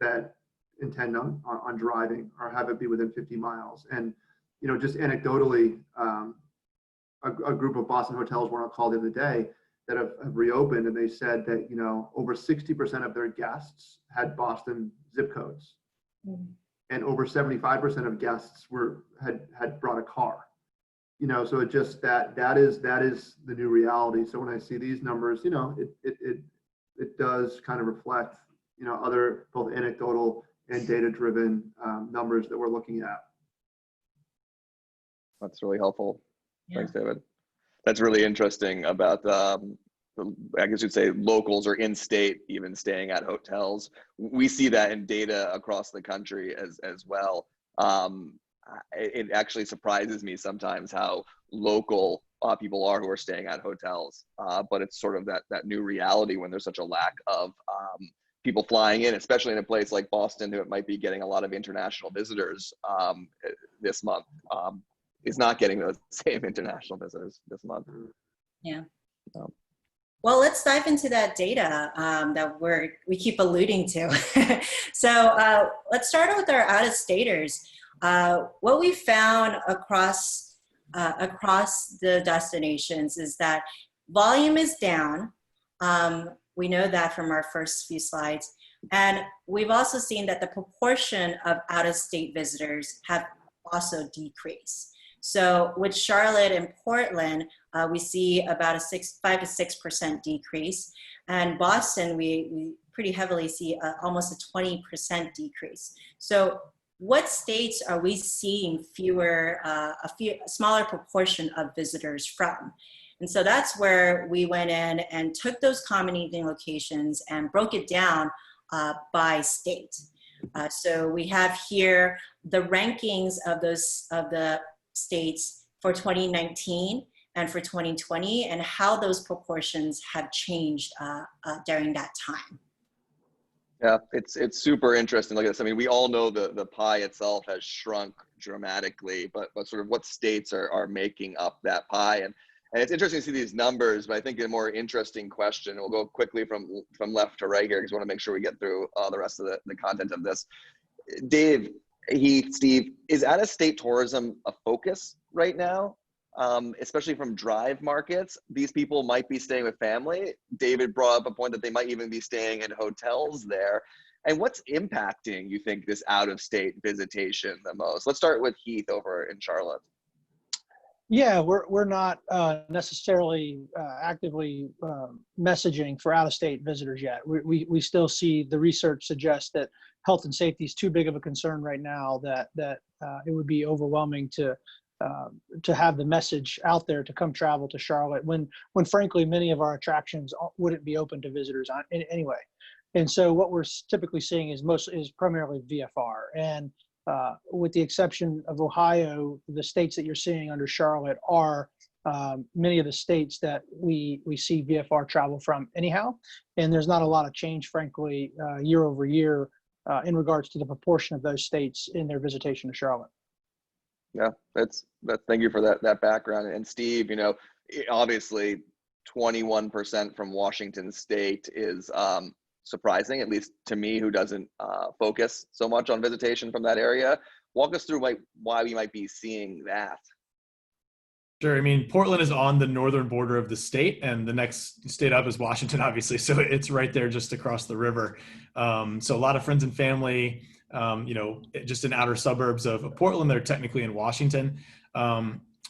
that intend on driving or have it be within 50 miles. And, just anecdotally, a group of Boston hotels were on a call the other day that have reopened, and they said that, over 60% of their guests had Boston zip codes. Mm-hmm. And over 75% of guests had brought a car. So it just that is the new reality. So when I see these numbers, it does kind of reflect, other both anecdotal and data-driven numbers that we're looking at. That's really helpful. Yeah. Thanks, David. That's really interesting about I guess you'd say locals or in-state even staying at hotels. We see that in data across the country as well. It actually surprises me sometimes how local people are who are staying at hotels, but it's sort of that new reality when there's such a lack of people flying in, especially in a place like Boston, who it might be getting a lot of international visitors this month, is not getting those same international visitors this month. Yeah. Well, let's dive into that data that we keep alluding to. So let's start with our out-of-staters. What we found across the destinations is that volume is down. We know that from our first few slides. And we've also seen that the proportion of out-of-state visitors have also decreased. So with Charlotte and Portland, we see about a 5 to 6% decrease. And Boston, we pretty heavily see almost a 20% decrease. So what states are we seeing a smaller proportion of visitors from? And so that's where we went in and took those common evening locations and broke it down by state. So we have here the rankings of the states for 2019 and for 2020, and how those proportions have changed during that time. Yeah, it's super interesting. Look at this. I mean, we all know the pie itself has shrunk dramatically, but sort of what states are making up that pie. And it's interesting to see these numbers, but I think a more interesting question, we'll go quickly from left to right here, because we want to make sure we get through the rest of the content of this. Dave, Steve, is out-of-state tourism a focus right now? Especially from drive markets, these people might be staying with family. David brought up a point that they might even be staying in hotels there. And what's impacting, you think, this out-of-state visitation the most? Let's start with Heath over in Charlotte. Yeah, we're not necessarily actively messaging for out-of-state visitors yet. We still see the research suggests that health and safety is too big of a concern right now that it would be overwhelming to have the message out there to come travel to Charlotte when frankly many of our attractions wouldn't be open to visitors anyway. And so what we're typically seeing is primarily VFR, and with the exception of Ohio, the states that you're seeing under Charlotte are many of the states that we see VFR travel from anyhow. And there's not a lot of change, frankly, year over year in regards to the proportion of those states in their visitation to Charlotte. Yeah, thank you for that background. And Steve, obviously 21% from Washington State is surprising, at least to me, who doesn't focus so much on visitation from that area. Walk us through why we might be seeing that. Sure. I mean, Portland is on the northern border of the state, and the next state up is Washington, obviously. So it's right there just across the river. So a lot of friends and family, just in outer suburbs of Portland, they're technically in Washington.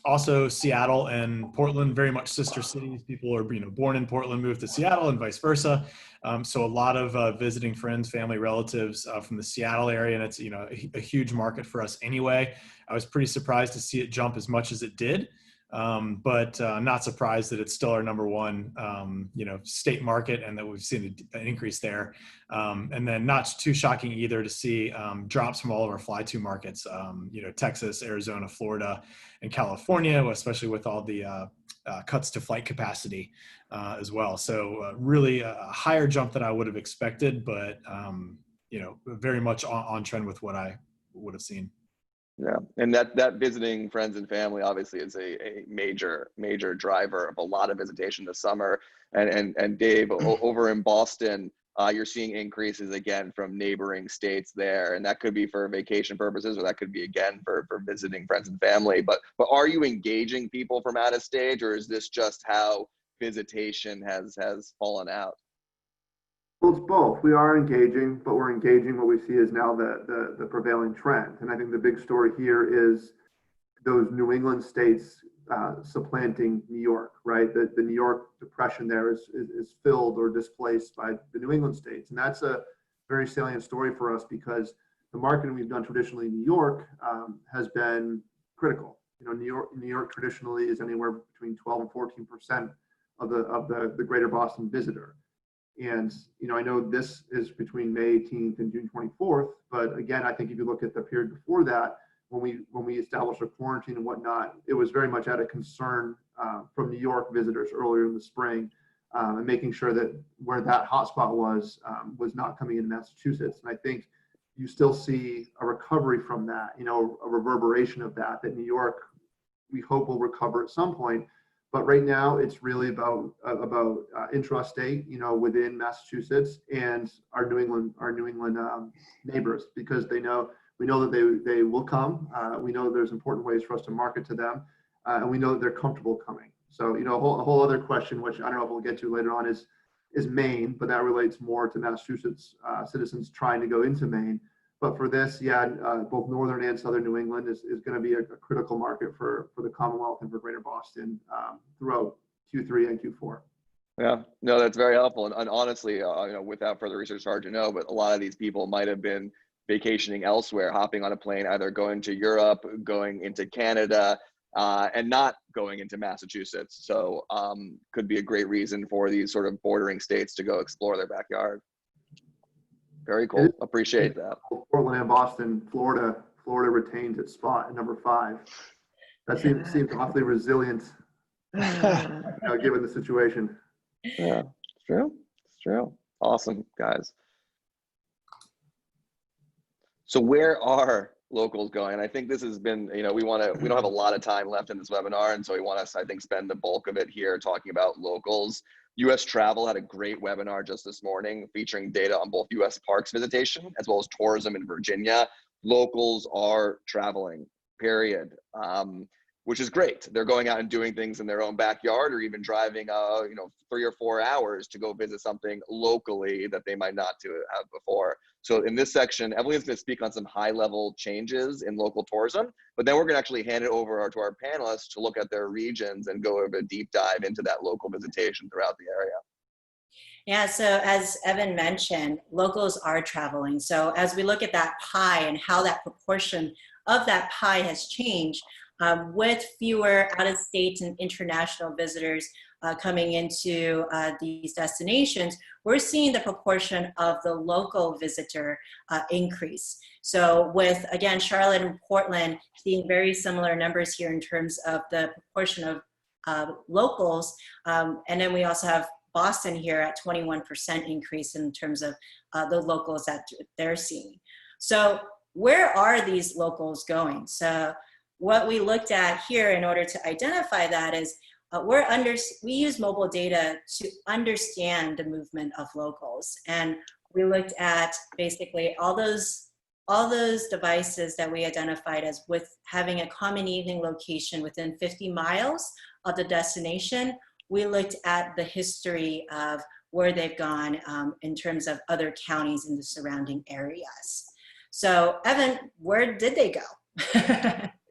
Also, Seattle and Portland, very much sister cities. People are, born in Portland, moved to Seattle, and vice versa. So a lot of visiting friends, family, relatives from the Seattle area, and it's a huge market for us anyway. I was pretty surprised to see it jump as much as it did, but not surprised that it's still our number one, state market, and that we've seen an increase there. And then not too shocking either to see drops from all of our fly-to markets, Texas, Arizona, Florida, and California, especially with all the cuts to flight capacity as well. So really a higher jump than I would have expected, but very much on trend with what I would have seen. Yeah, and that visiting friends and family obviously is a major driver of a lot of visitation this summer. And Dave, over in Boston, you're seeing increases again from neighboring states there, and that could be for vacation purposes, or that could be again for visiting friends and family. But are you engaging people from out of state, or is this just how visitation has fallen out? Well, it's both. We are engaging, but we're engaging what we see is now the prevailing trend. And I think the big story here is those New England states supplanting New York, right? The New York depression there is filled or displaced by the New England states. And that's a very salient story for us because the marketing we've done traditionally in New York has been critical. New York traditionally is anywhere between 12 and 14% of the greater Boston visitor. And, I know this is between May 18th and June 24th, but again, I think if you look at the period before that, when we established a quarantine and whatnot, it was very much out of concern from New York visitors earlier in the spring, and making sure that where that hotspot was not coming into Massachusetts. And I think you still see a recovery from that, a reverberation of that New York, we hope will recover at some point. But right now, it's really about intrastate, within Massachusetts and our New England neighbors, because we know that they will come. We know that there's important ways for us to market to them, and we know that they're comfortable coming. So, a whole other question, which I don't know if we'll get to later on, is Maine, but that relates more to Massachusetts citizens trying to go into Maine. But for this, both northern and southern New England is going to be a critical market for the Commonwealth and for Greater Boston throughout Q3 and Q4. Yeah, no, that's very helpful. And honestly, without further research, it's hard to know, but a lot of these people might have been vacationing elsewhere, hopping on a plane, either going to Europe, going into Canada, and not going into Massachusetts. So could be a great reason for these sort of bordering states to go explore their backyard. Very cool. Appreciate that. Portland and Boston, Florida retains its spot at number 5. That seems awfully resilient, given the situation. Yeah, it's true. It's true. Awesome, guys. So where are locals going? And I think this has been, we don't have a lot of time left in this webinar, and so we want to, I think, spend the bulk of it here talking about locals. U.S. Travel had a great webinar just this morning featuring data on both U.S. parks visitation as well as tourism in Virginia. Locals are traveling, period, which is great. They're going out and doing things in their own backyard, or even driving, 3 or 4 hours to go visit something locally that they might not have before. So in this section, Evelina's going to speak on some high-level changes in local tourism, but then we're going to actually hand it over to our panelists to look at their regions and go over a deep dive into that local visitation throughout the area. Yeah, so as Evan mentioned, locals are traveling. So as we look at that pie and how that proportion of that pie has changed, with fewer out-of-state and international visitors coming into these destinations, we're seeing the proportion of the local visitor increase. So with, again, Charlotte and Portland seeing very similar numbers here in terms of the proportion of locals. And then we also have Boston here at 21% increase in terms of the locals that they're seeing. So where are these locals going? So what we looked at here in order to identify that is we use mobile data to understand the movement of locals. And we looked at basically all those devices that we identified as with having a common evening location within 50 miles of the destination. We looked at the history of where they've gone in terms of other counties in the surrounding areas. So Evan, where did they go?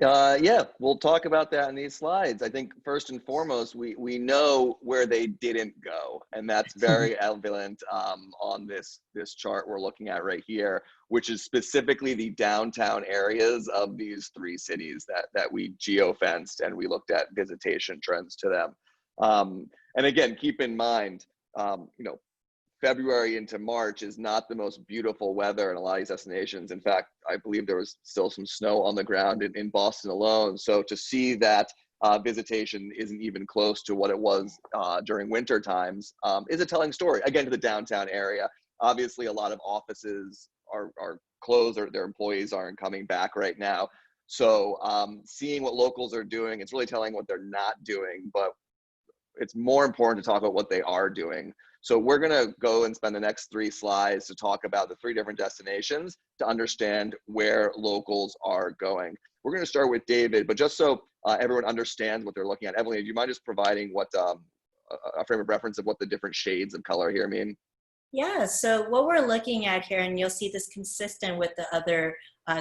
Yeah, we'll talk about that in these slides. I think first and foremost, we know where they didn't go, and that's very evident on this chart we're looking at right here, which is specifically the downtown areas of these three cities that we geo-fenced, and we looked at visitation trends to them. And again, keep in mind, February into March is not the most beautiful weather in a lot of these destinations. In fact, I believe there was still some snow on the ground in Boston alone. So to see that visitation isn't even close to what it was during winter times is a telling story, again, to the downtown area. Obviously, a lot of offices are closed, or their employees aren't coming back right now. So seeing what locals are doing, it's really telling what they're not doing, but it's more important to talk about what they are doing. So we're gonna go and spend the next 3 slides to talk about the 3 different destinations to understand where locals are going. We're gonna start with David, but just so everyone understands what they're looking at, Evelina, do you mind just providing what a frame of reference of what the different shades of color here mean? Yeah, so what we're looking at here, and you'll see this consistent with the other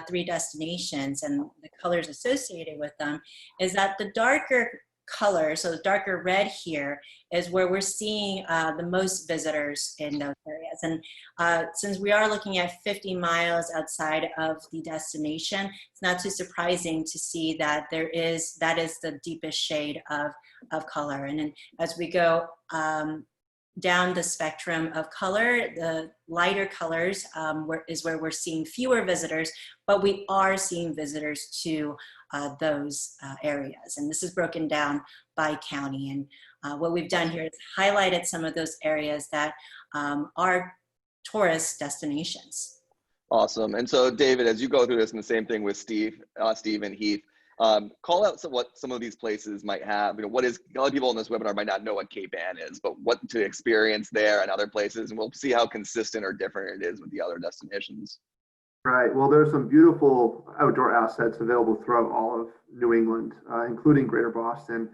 3 destinations and the colors associated with them, is that the darker color, so the darker red here, is where we're seeing the most visitors in those areas. And since we are looking at 50 miles outside of the destination, it's not too surprising to see that that is the deepest shade of color. And then as we go down the spectrum of color, the lighter colors is where we're seeing fewer visitors, but we are seeing visitors to those areas. And this is broken down by county. And what we've done here is highlighted some of those areas that are tourist destinations. Awesome. And so David, as you go through this, and the same thing with Steve and Heath, call out what some of these places might have. A lot of people in this webinar might not know what Cape Ann is, but what to experience there and other places, and we'll see how consistent or different it is with the other destinations. Right. Well, there's some beautiful outdoor assets available throughout all of New England, including Greater Boston.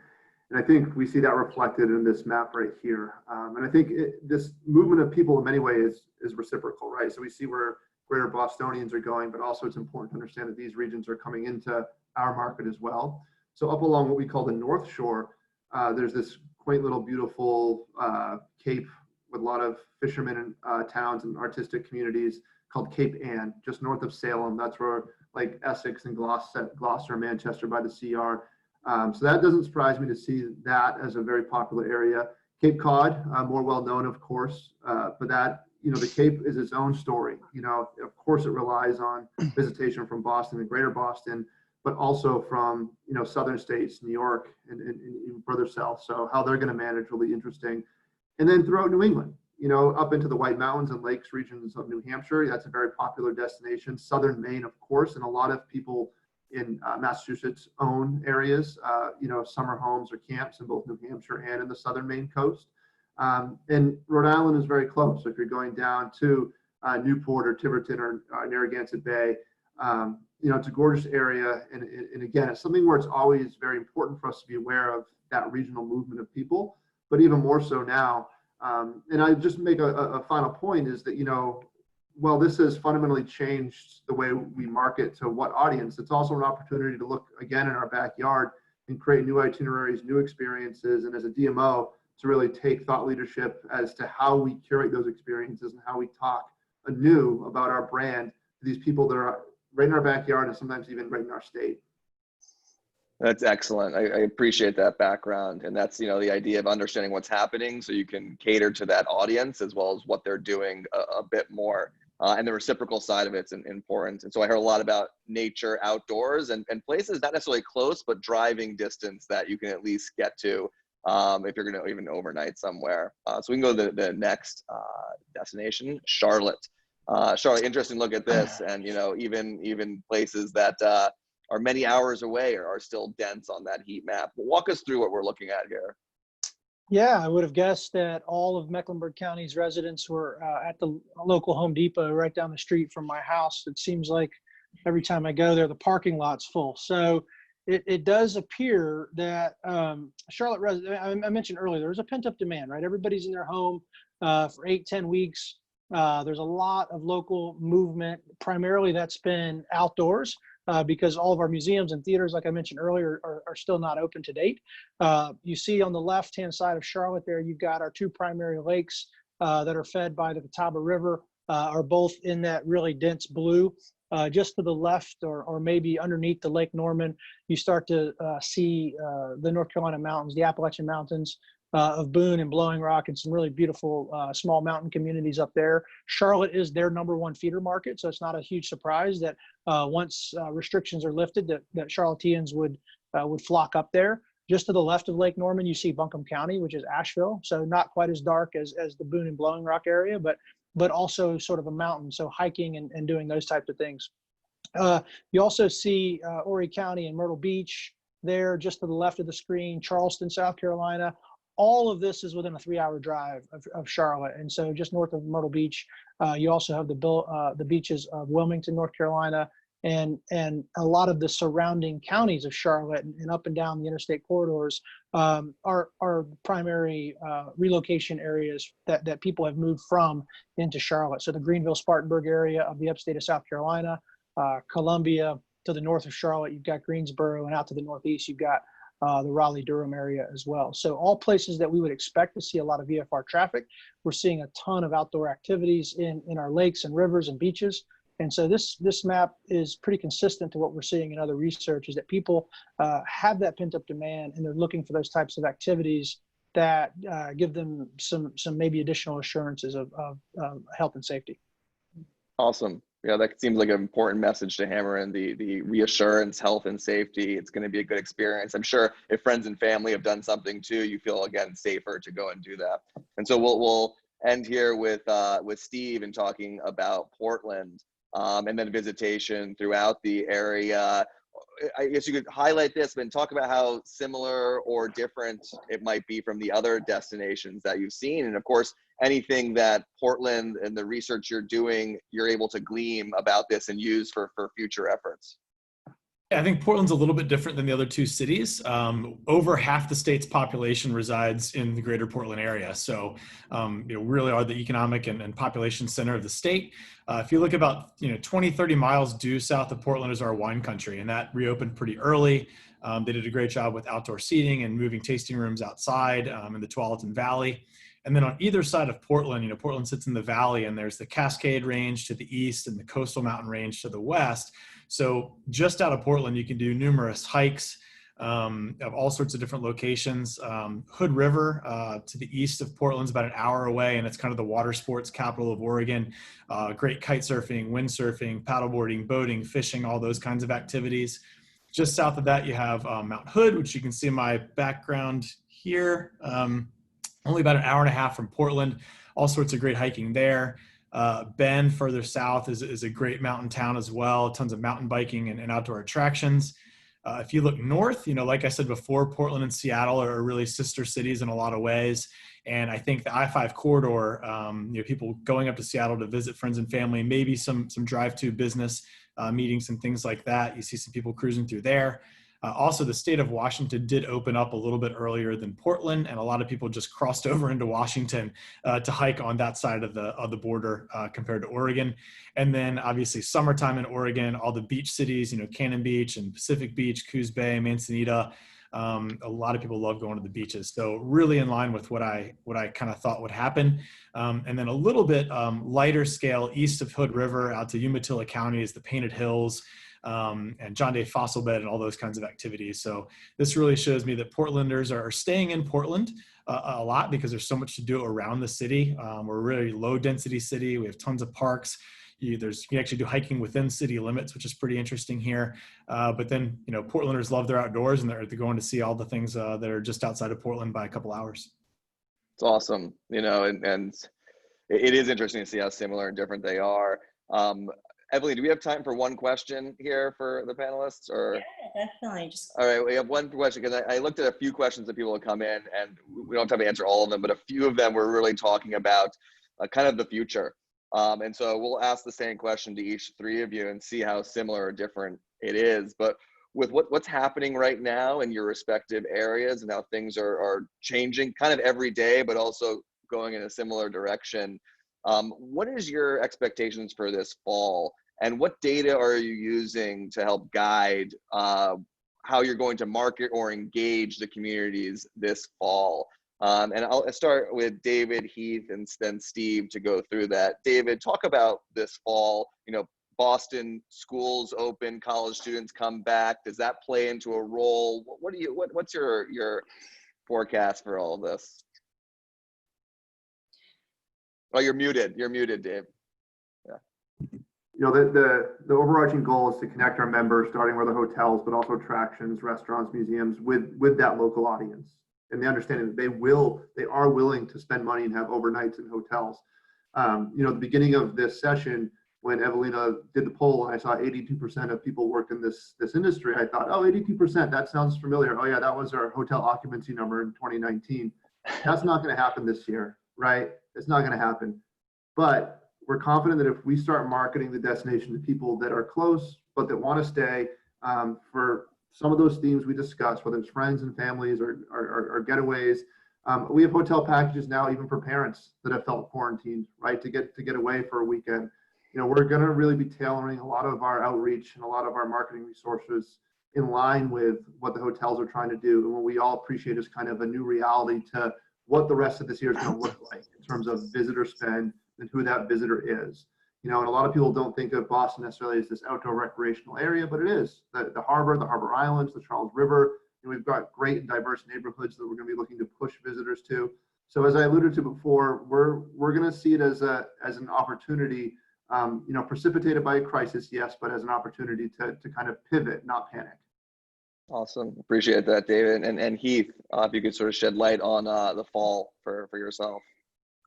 And I think we see that reflected in this map right here. And I think this movement of people in many ways is reciprocal, right? So we see where Greater Bostonians are going, but also it's important to understand that these regions are coming into our market as well. So up along what we call the North Shore, there's this quaint little beautiful cape with a lot of fishermen and towns and artistic communities called Cape Ann, just north of Salem. That's where like Essex and Gloucester, Manchester by the sea are. So that doesn't surprise me to see that as a very popular area. Cape Cod, more well known, of course, but that, the Cape is its own story. Of course, it relies on visitation from Boston and Greater Boston, but also from, southern states, New York and even further south. So how they're going to manage will be interesting. And then throughout New England, up into the White Mountains and Lakes regions of New Hampshire, that's a very popular destination. Southern Maine, of course, and a lot of people in Massachusetts own areas, summer homes or camps in both New Hampshire and in the southern Maine coast. And Rhode Island is very close. So if you're going down to Newport or Tiverton or Narragansett Bay, it's a gorgeous area. And again, it's something where it's always very important for us to be aware of that regional movement of people, but even more so now. And I just make a final point is that, while this has fundamentally changed the way we market to what audience, it's also an opportunity to look again in our backyard and create new itineraries, new experiences, and as a DMO, to really take thought leadership as to how we curate those experiences and how we talk anew about our brand to these people that are right in our backyard and sometimes even right in our state. That's excellent. I appreciate that background. And that's, the idea of understanding what's happening so you can cater to that audience as well as what they're doing a bit more. And the reciprocal side of it's important. And so I heard a lot about nature outdoors and places not necessarily close, but driving distance that you can at least get to if you're going to even overnight somewhere. So we can go to the next destination, Charlotte. Charlotte, interesting look at this. And, even places that are many hours away or are still dense on that heat map. Walk us through what we're looking at here. Yeah, I would have guessed that all of Mecklenburg County's residents were at the local Home Depot right down the street from my house. It seems like every time I go there, the parking lot's full. So it does appear that Charlotte residents, I mentioned earlier, there's a pent-up demand, right? Everybody's in their home for 8-10 weeks. There's a lot of local movement. Primarily that's been outdoors. because all of our museums and theaters, like I mentioned earlier, are still not open to date. You see on the left-hand side of Charlotte there, you've got our two primary lakes that are fed by the Catawba River, are both in that really dense blue. Just to the left, or maybe underneath the Lake Norman, you start to see the North Carolina mountains, the Appalachian Mountains of Boone and Blowing Rock, and some really beautiful small mountain communities up there. Charlotte is their #1 feeder market, so it's not a huge surprise that once restrictions are lifted, that Charlotteans would flock up there. Just to the left of Lake Norman, you see Buncombe County, which is Asheville, so not quite as dark as the Boone and Blowing Rock area, but also sort of a mountain, so hiking and doing those types of things. You also see Horry County and Myrtle Beach there, just to the left of the screen, Charleston, South Carolina. All of this is within a 3-hour drive of Charlotte. And so just north of Myrtle Beach, you also have the beaches of Wilmington, North Carolina, and a lot of the surrounding counties of Charlotte and up and down the interstate corridors are primary relocation areas that people have moved from into Charlotte. So the Greenville-Spartanburg area of the upstate of South Carolina, Columbia, to the north of Charlotte, you've got Greensboro, and out to the northeast, you've got the Raleigh-Durham area as well. So all places that we would expect to see a lot of VFR traffic. We're seeing a ton of outdoor activities in our lakes and rivers and beaches. And so this map is pretty consistent to what we're seeing in other research, is that people have that pent-up demand, and they're looking for those types of activities that give them some maybe additional assurances of health and safety. Awesome. Yeah, that seems like an important message to hammer in, the reassurance, health and safety. It's going to be a good experience. I'm sure if friends and family have done something too, you feel again safer to go and do that. And so we'll end here with Steve and talking about Portland and then visitation throughout the area. I guess you could highlight this and talk about how similar or different it might be from the other destinations that you've seen. And of course, anything that Portland and the research you're doing, you're able to glean about this and use for future efforts. Yeah, I think Portland's a little bit different than the other two cities. Over half the state's population resides in the greater Portland area. So, really are the economic and population center of the state. If you look about, 20, 30 miles due south of Portland is our wine country, and that reopened pretty early. They did a great job with outdoor seating and moving tasting rooms outside in the Tualatin Valley. And then on either side of Portland, Portland sits in the valley, and there's the Cascade Range to the east and the Coastal Mountain Range to the west. So just out of Portland, you can do numerous hikes of all sorts of different locations. Hood River to the east of Portland's about an hour away, and it's kind of the water sports capital of Oregon. Great kite surfing, windsurfing, paddleboarding, boating, fishing, all those kinds of activities. Just south of that, you have Mount Hood, which you can see in my background here. Only about an hour and a half from Portland, all sorts of great hiking there. Bend, further south, is a great mountain town as well. Tons of mountain biking and outdoor attractions. If you look north, like I said before, Portland and Seattle are really sister cities in a lot of ways. And I think the I-5 corridor, people going up to Seattle to visit friends and family, maybe some drive-to business meetings and things like that. You see some people cruising through there. Also, the state of Washington did open up a little bit earlier than Portland, and a lot of people just crossed over into Washington to hike on that side of the border compared to Oregon. And then obviously summertime in Oregon, all the beach cities, Cannon Beach and Pacific Beach, Coos Bay, Manzanita. A lot of people love going to the beaches. So really in line with what I kind of thought would happen. And then a little bit lighter scale east of Hood River out to Umatilla County is the Painted Hills. And John Day Fossil Bed and all those kinds of activities. So this really shows me that Portlanders are staying in Portland a lot because there's so much to do around the city. We're a really low density city. We have tons of parks. You can actually do hiking within city limits, which is pretty interesting here. But then, Portlanders love their outdoors, and they're going to see all the things that are just outside of Portland by a couple hours. It's awesome, and it is interesting to see how similar and different they are. Evelina, do we have time for one question here for the panelists? Or yeah, definitely. All right, we have one question because I looked at a few questions that people have come in, and we don't have time to answer all of them, but a few of them were really talking about kind of the future. And so we'll ask the same question to each three of you and see how similar or different it is. But with what's happening right now in your respective areas and how things are changing kind of every day, but also going in a similar direction, what is your expectations for this fall and what data are you using to help guide how you're going to market or engage the communities this fall? And I'll start with David, Heath, and then Steve to go through that. David, talk about this fall. Boston schools open, college students come back. Does that play into a role? What's your forecast for all of this? Oh, you're muted. You're muted, Dave. Yeah. The overarching goal is to connect our members, starting with the hotels, but also attractions, restaurants, museums, with that local audience, and the understanding that they are willing to spend money and have overnights in hotels. The beginning of this session, when Evelina did the poll, and I saw 82% of people work in this industry, I thought, oh, 82%, that sounds familiar. Oh yeah, that was our hotel occupancy number in 2019. That's not going to happen this year, right? It's not going to happen. But we're confident that if we start marketing the destination to people that are close, but that want to stay for some of those themes we discussed, whether it's friends and families or getaways, we have hotel packages now even for parents that have felt quarantined, right, to get away for a weekend. We're going to really be tailoring a lot of our outreach and a lot of our marketing resources in line with what the hotels are trying to do, and what we all appreciate is kind of a new reality to what the rest of this year is going to look like in terms of visitor spend and who that visitor is. And a lot of people don't think of Boston necessarily as this outdoor recreational area, but it is. The harbor islands, the Charles River, and we've got great and diverse neighborhoods that we're going to be looking to push visitors to. So as I alluded to before, we're going to see it as an opportunity, precipitated by a crisis, yes, but as an opportunity to kind of pivot, not panic. Awesome. Appreciate that, David. And Heath, if you could sort of shed light on the fall for yourself.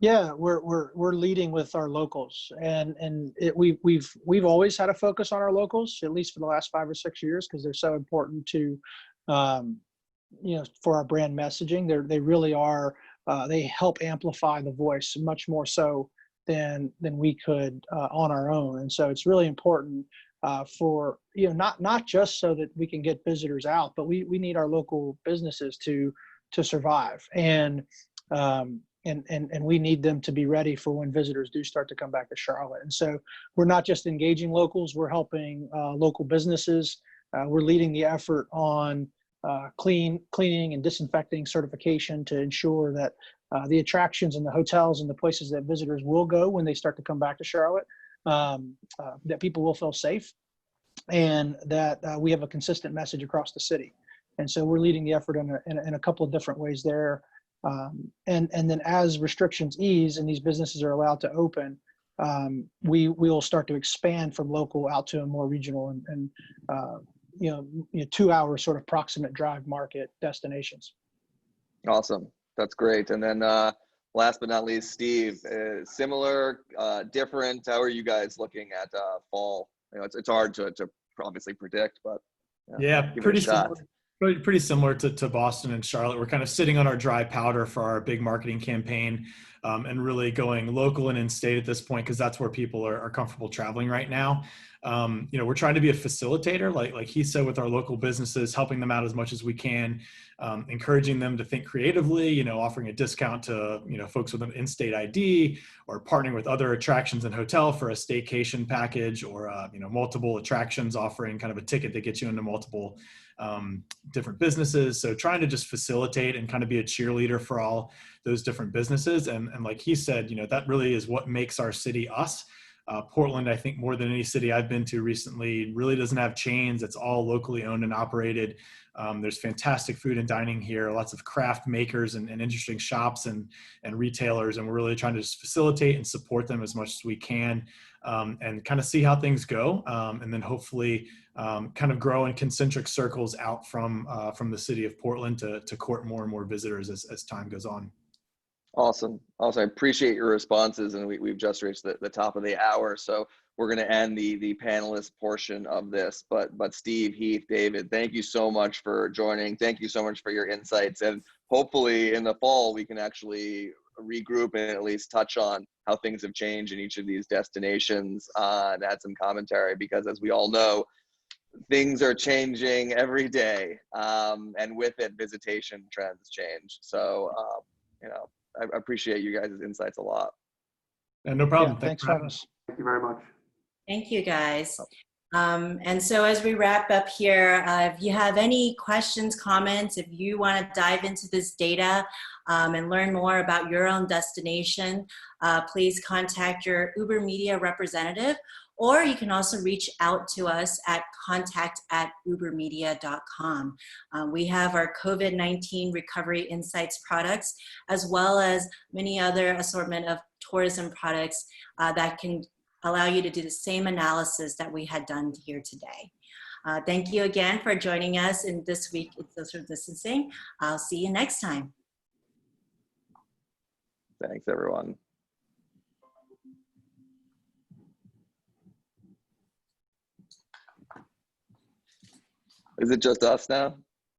Yeah, we're leading with our locals, and we've always had a focus on our locals, at least for the last 5 or 6 years, because they're so important to for our brand messaging. They really are. They help amplify the voice much more so than we could on our own, and so it's really important for not just so that we can get visitors out, but we need our local businesses to survive, and we need them to be ready for when visitors do start to come back to Charlotte. And so we're not just engaging locals, we're helping local businesses. We're leading the effort on cleaning and disinfecting certification to ensure that the attractions and the hotels and the places that visitors will go when they start to come back to Charlotte, that people will feel safe, and that we have a consistent message across the city. And so we're leading the effort in a couple of different ways there. And then as restrictions ease and these businesses are allowed to open, we will start to expand from local out to a more regional and 2-hour sort of proximate drive market destinations. Awesome. That's great. And then last but not least, Steve, similar, different, how are you guys looking at fall? It's hard to obviously predict, but pretty similar to Boston and Charlotte. We're kind of sitting on our dry powder for our big marketing campaign, and really going local and in-state at this point, because that's where people are comfortable traveling right now. We're trying to be a facilitator, like he said, with our local businesses, helping them out as much as we can, encouraging them to think creatively, offering a discount to, folks with an in-state ID, or partnering with other attractions and hotel for a staycation package, or, multiple attractions, offering kind of a ticket that gets you into multiple different businesses. So trying to just facilitate and kind of be a cheerleader for all those different businesses. And like he said, that really is what makes our city us. Portland, I think more than any city I've been to recently, really doesn't have chains. It's all locally owned and operated. There's fantastic food and dining here, lots of craft makers and interesting shops and retailers. And we're really trying to just facilitate and support them as much as we can, and kind of see how things go. And then hopefully kind of grow in concentric circles out from the city of Portland to court more and more visitors as time goes on. Awesome. Also, I appreciate your responses, and we've just reached the top of the hour, so we're going to end the panelist portion of this. But Steve, Heath, David, thank you so much for joining. Thank you so much for your insights, and hopefully in the fall we can actually regroup and at least touch on how things have changed in each of these destinations, and add some commentary, because as we all know, things are changing every day, and with it, visitation trends change. So, I appreciate you guys' insights a lot. And no problem. Yeah, thanks for having us. Thank you very much. Thank you, guys. And so as we wrap up here, if you have any questions, comments, if you want to dive into this data and learn more about your own destination, please contact your UberMedia representative, or you can also reach out to us at contact@ubermedia.com. We have our COVID-19 Recovery Insights products, as well as many other assortment of tourism products that can allow you to do the same analysis that we had done here today. Thank you again for joining us in this week in social distancing. I'll see you next time. Thanks, everyone. Is it just us now?